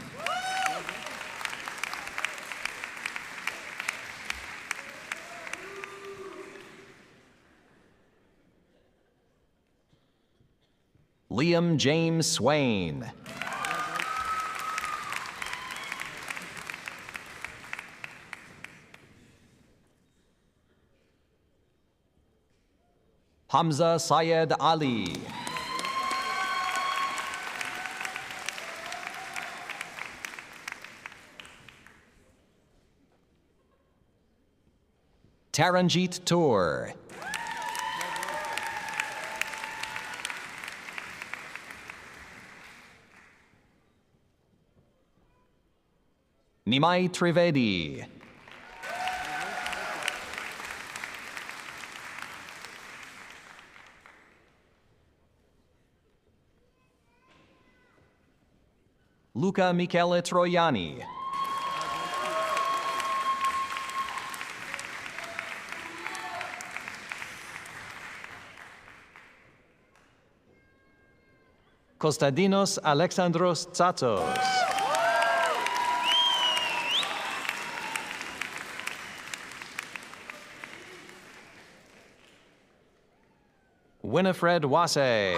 Liam James Swain. Hamza Syed Ali. Taranjeet Tour. Nimai Trivedi. Luca Michele Troiani. Kostadinos Alexandros Tsatos. Winifred Wase.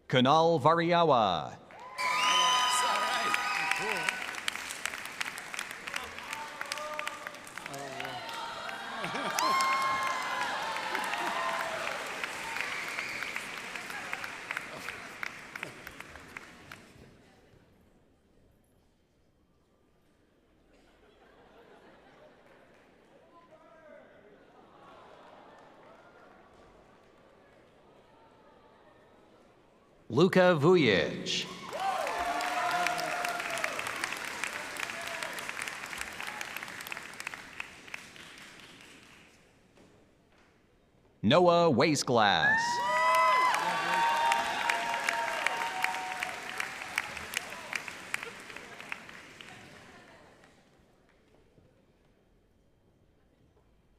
Kunal Variawa. Luka Vujic. Noah Wasteglass.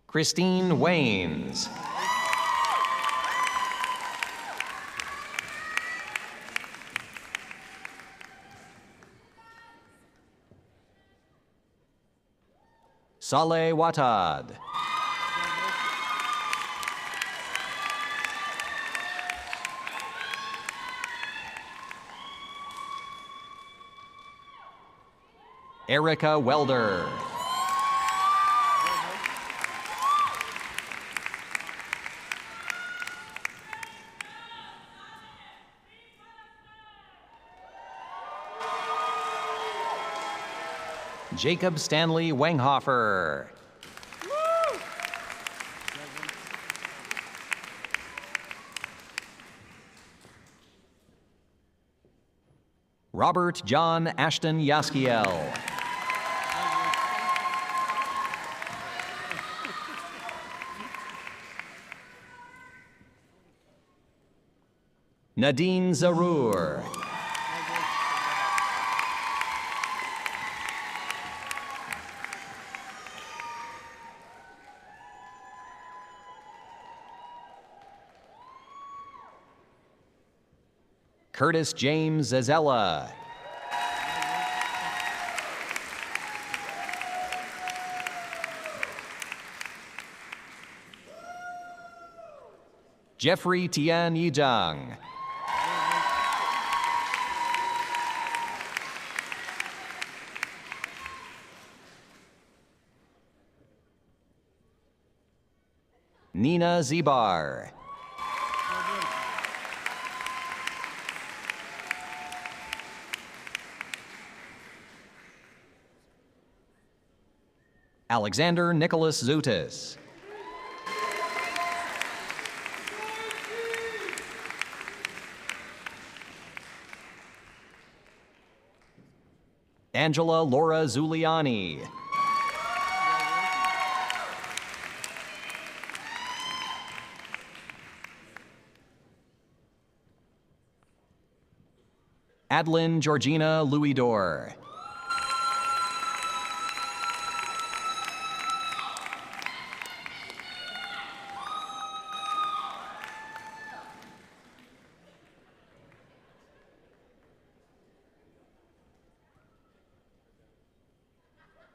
Christine Waynes. Saleh Watad. Erica Welder. Jacob Stanley Wenghofer. Robert John Ashton Yaskiel. Nadine Zarour. Curtis James Zazella. Jeffrey Tian Yijang. Nina Zibar. Alexander Nicholas Zutis. Angela Laura Zuliani. Adeline Georgina Louisdor.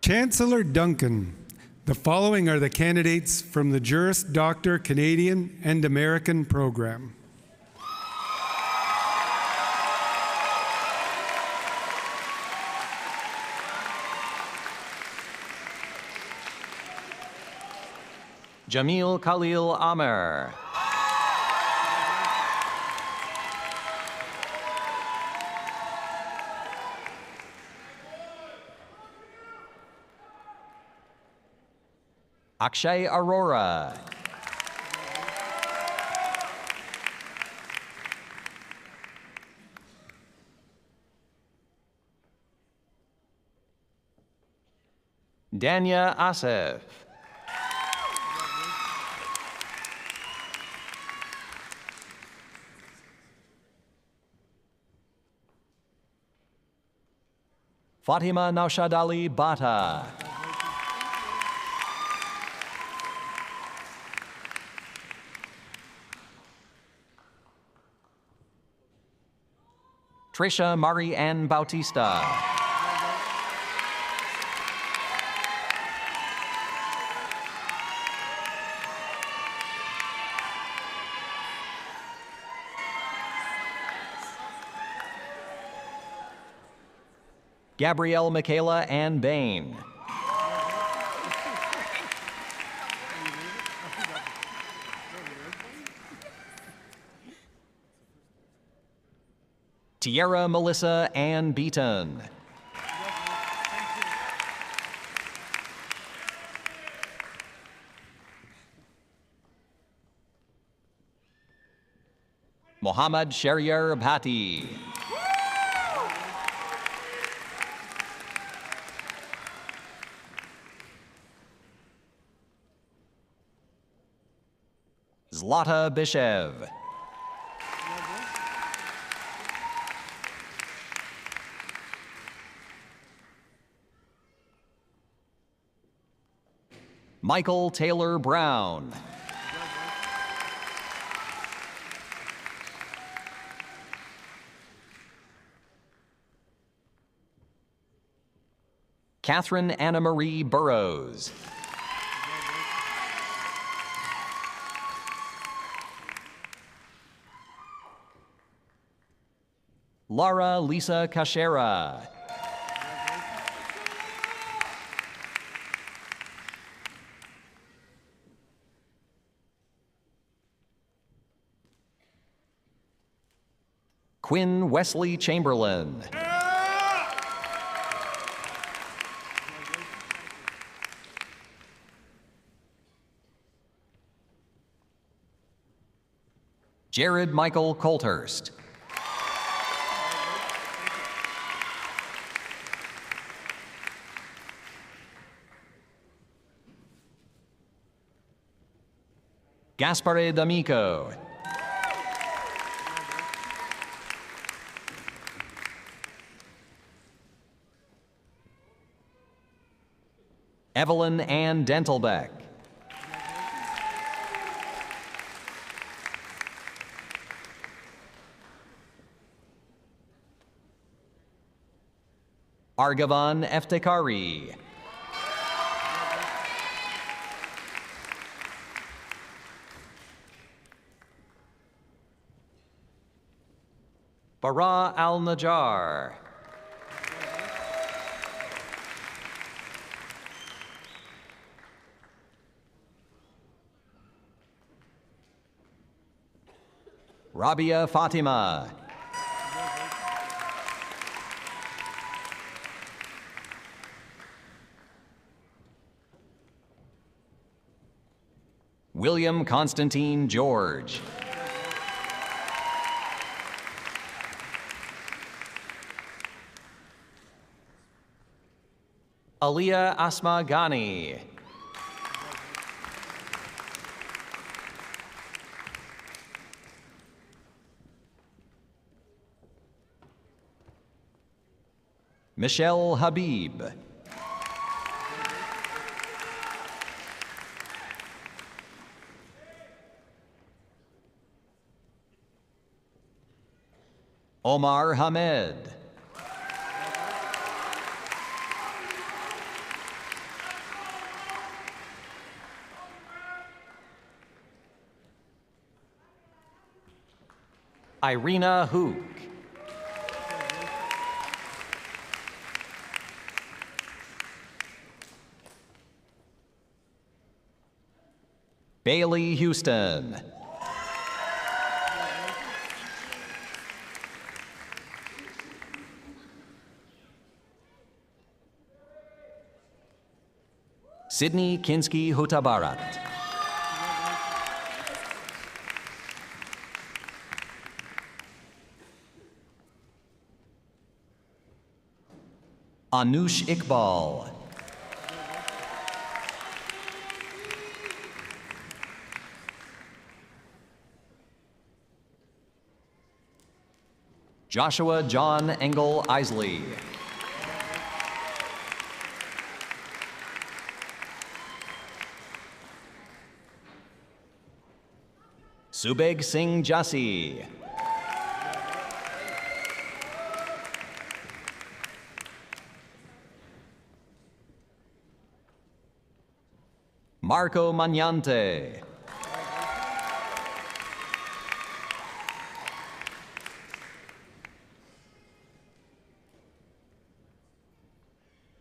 Chancellor Duncan. The following are the candidates from the Juris Doctor Canadian and American program. Jamil Khalil Amer. Akshay Arora. Danya Asif. Fatima Naushad Ali Bata. Trisha Mari Ann Bautista. Gabrielle Michaela Ann Bain. Tierra Melissa Ann Beaton. Mohammad Shariar Bhatti. Zlata Bishev. Michael Taylor Brown. Catherine Anna Marie Burrows. Lara Lisa Cachera. Quinn Wesley Chamberlain. Jared Michael Colthurst. Gaspare D'Amico. Evelyn Ann Dentelbeck. Argavan Eftekari. Bara Al-Najjar. Rabia Fatima. William Constantine George. Aliyah Asma Ghani. Michelle Habib. Omar Hamed. Irina Hook. Bailey Houston. Sydney Kinsky Hutabarat. Anush Iqbal. Joshua John Engel Isley. Subeg Singh Jassi. Marco Magnante.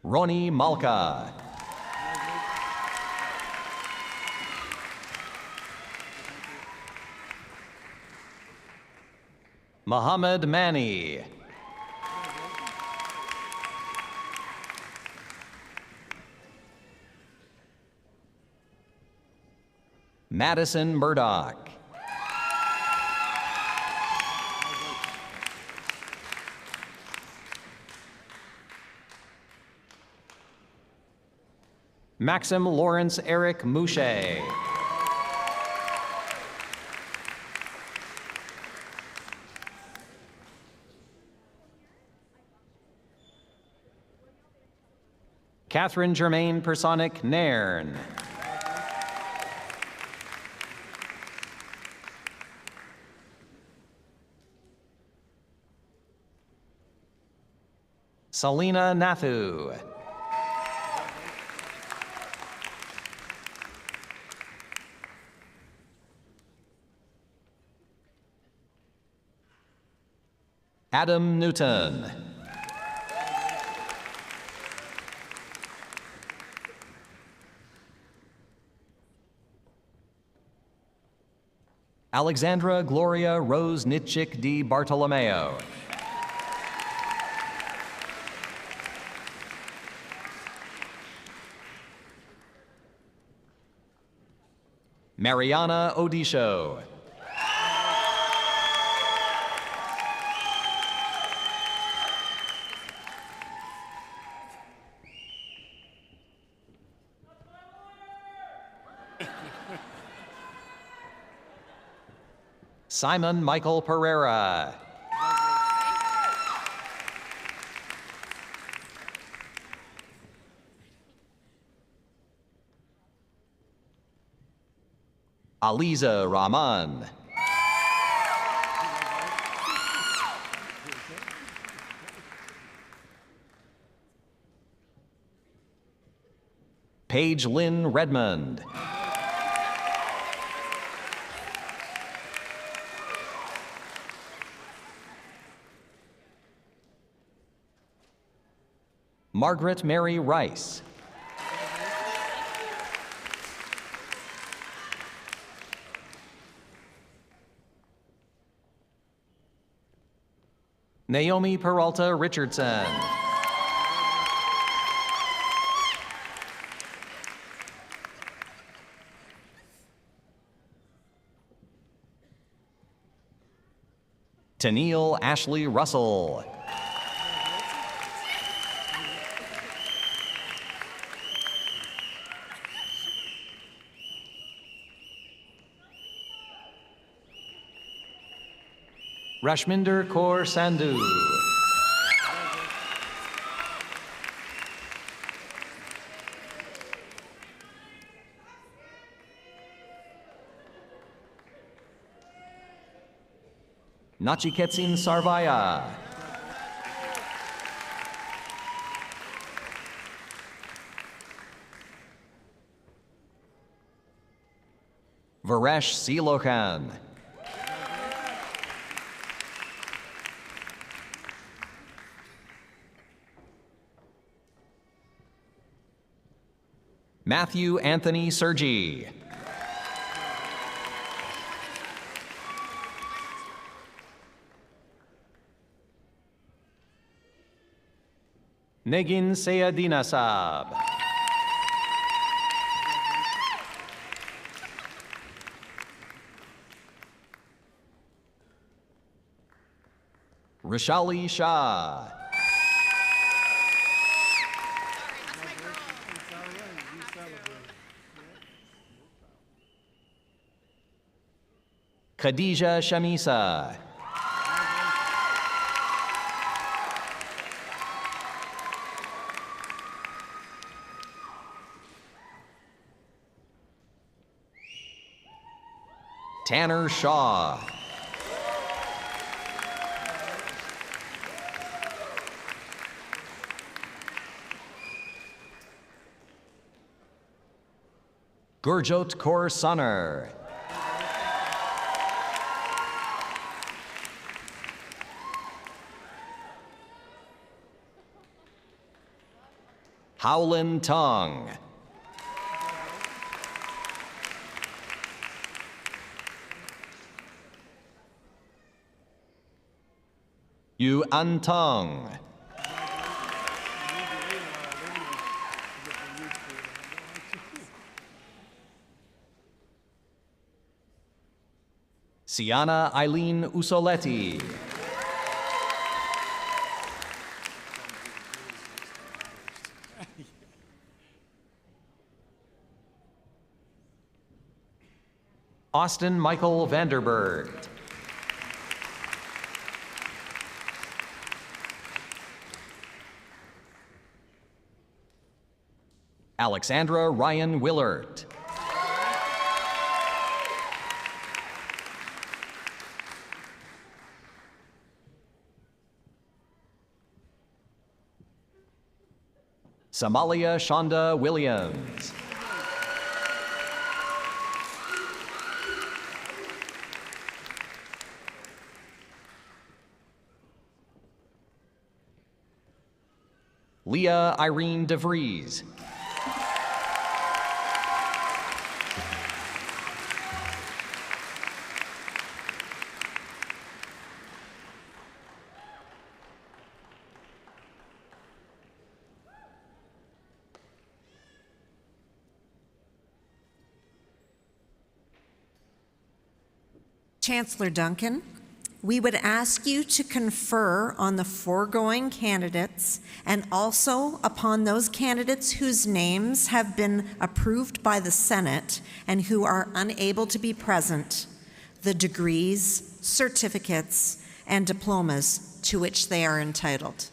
Ronnie Malka. Muhammad Mani. Madison Murdoch. Maxim Lawrence Eric Mouche. Catherine Germaine Personic Nairn. Salina Nathu. Adam Newton. Alexandra Gloria Rose Nitchik D. Bartolomeo. Mariana Odisho. Simon Michael Pereira. Aliza Rahman. Paige Lynn Redmond. Margaret Mary Rice. Naomi Peralta Richardson. Tennille Ashley Russell. Rashminder Kaur Sandhu. Nachiketsin Sarvaya. Varesh Silokan. Matthew Anthony Sergi. Negin Sayadina Saab. Rishali Shah. Khadija Shamisa. Tanner Shaw. Gurjot Kaur Sunner. Howlin Tong. Yu An Tong. Siana Eileen Usoletti. Austin Michael Vanderberg. Alexandra Ryan Willert. Samalia Shonda Williams. Leah Irene DeVries. Chancellor Duncan, we would ask you to confer on the foregoing candidates and also upon those candidates whose names have been approved by the Senate and who are unable to be present, the degrees, certificates, and diplomas to which they are entitled.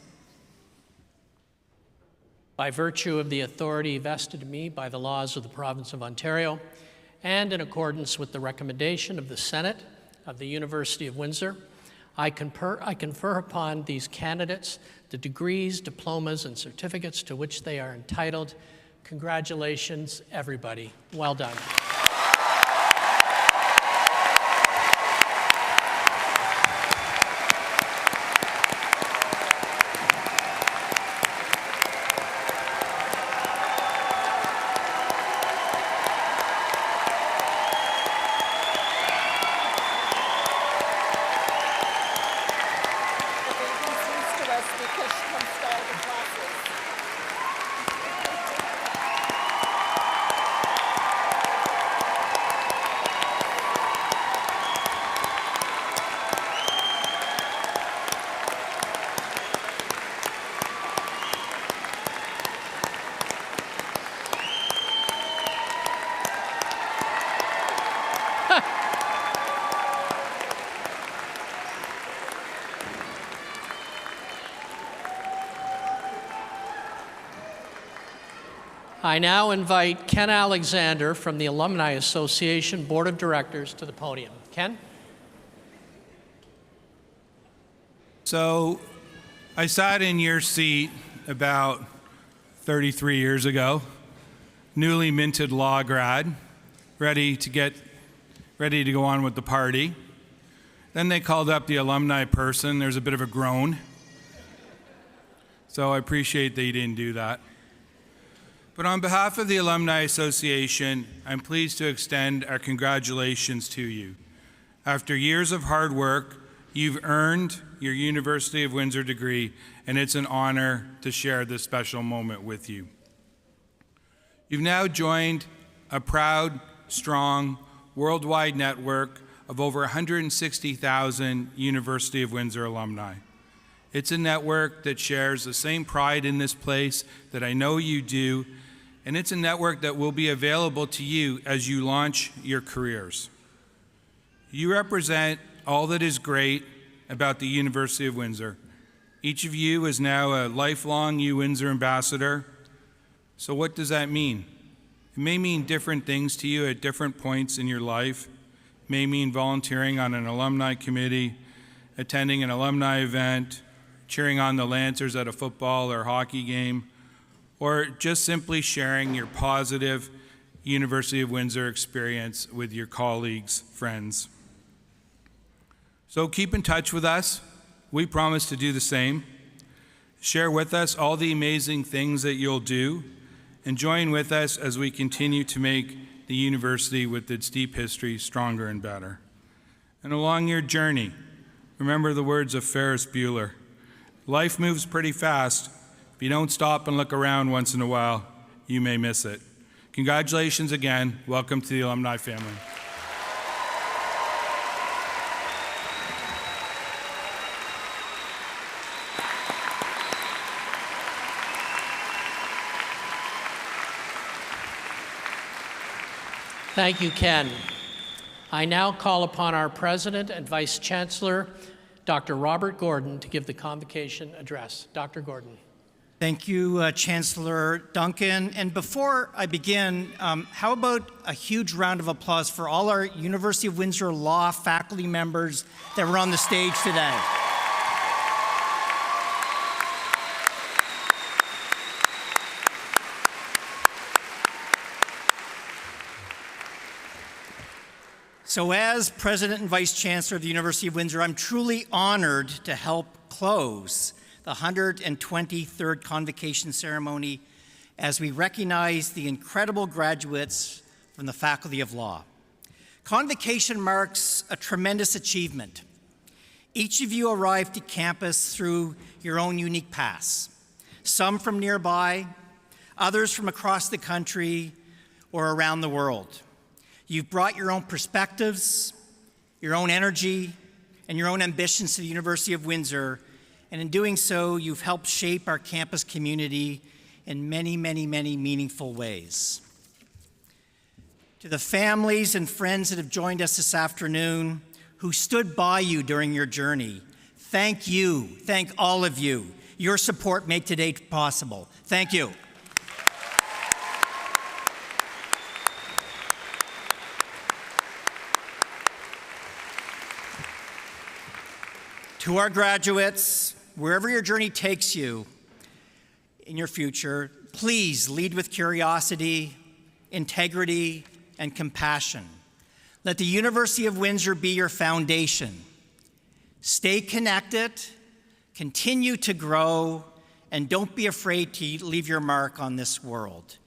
By virtue of the authority vested in me by the laws of the Province of Ontario, and in accordance with the recommendation of the Senate of the University of Windsor, I confer upon these candidates the degrees, diplomas, and certificates to which they are entitled. Congratulations, everybody. Well done. I now invite Ken Alexander from the Alumni Association Board of Directors to the podium. Ken? So I sat in your seat about 33 years ago, newly minted law grad, ready to go on with the party. Then they called up the alumni person. There's a bit of a groan. So I appreciate that you didn't do that. But on behalf of the Alumni Association, I'm pleased to extend our congratulations to you. After years of hard work, you've earned your University of Windsor degree, and it's an honor to share this special moment with you. You've now joined a proud, strong, worldwide network of over 160,000 University of Windsor alumni. It's a network that shares the same pride in this place that I know you do, and it's a network that will be available to you as you launch your careers. You represent all that is great about the University of Windsor. Each of you is now a lifelong U-Windsor ambassador. So what does that mean? It may mean different things to you at different points in your life. It may mean volunteering on an alumni committee, attending an alumni event, cheering on the Lancers at a football or hockey game, or just simply sharing your positive University of Windsor experience with your colleagues, friends. So keep in touch with us. We promise to do the same. Share with us all the amazing things that you'll do, and join with us as we continue to make the university with its deep history stronger and better. And along your journey, remember the words of Ferris Bueller. Life moves pretty fast. If you don't stop and look around once in a while, you may miss it. Congratulations again. Welcome to the alumni family. Thank you, Ken. I now call upon our President and Vice Chancellor, Dr. Robert Gordon, to give the convocation address. Dr. Gordon. Thank you, Chancellor Duncan. And before I begin, how about a huge round of applause for all our University of Windsor Law faculty members that were on the stage today. So as President and Vice Chancellor of the University of Windsor, I'm truly honored to help close the 123rd Convocation ceremony as we recognize the incredible graduates from the Faculty of Law. Convocation marks a tremendous achievement. Each of you arrived to campus through your own unique paths, some from nearby, others from across the country or around the world. You've brought your own perspectives, your own energy, and your own ambitions to the University of Windsor, and in doing so, you've helped shape our campus community in many, many, many meaningful ways. To the families and friends that have joined us this afternoon, who stood by you during your journey, thank you, thank all of you. Your support made today possible. Thank you. To our graduates, wherever your journey takes you in your future, please lead with curiosity, integrity, and compassion. Let the University of Windsor be your foundation. Stay connected, continue to grow, and don't be afraid to leave your mark on this world.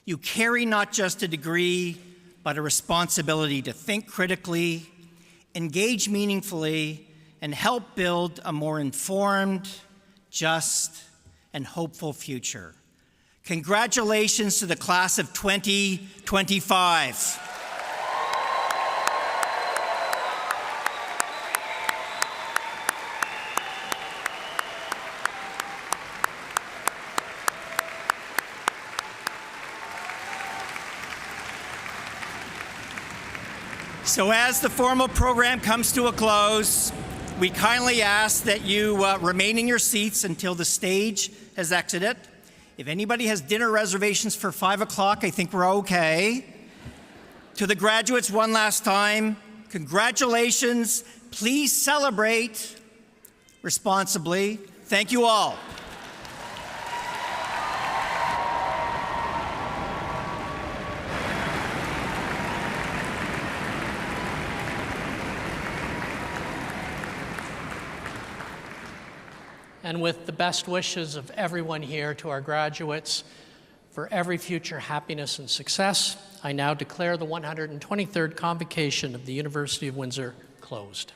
You carry not just a degree, but a responsibility to think critically, engage meaningfully, and help build a more informed, just, and hopeful future. Congratulations to the class of 2025. So as the formal program comes to a close, we kindly ask that you remain in your seats until the stage has exited. If anybody has dinner reservations for 5 o'clock, I think we're okay. To the graduates one last time, congratulations. Please celebrate responsibly. Thank you all. And with the best wishes of everyone here to our graduates for every future happiness and success, I now declare the 123rd Convocation of the University of Windsor closed.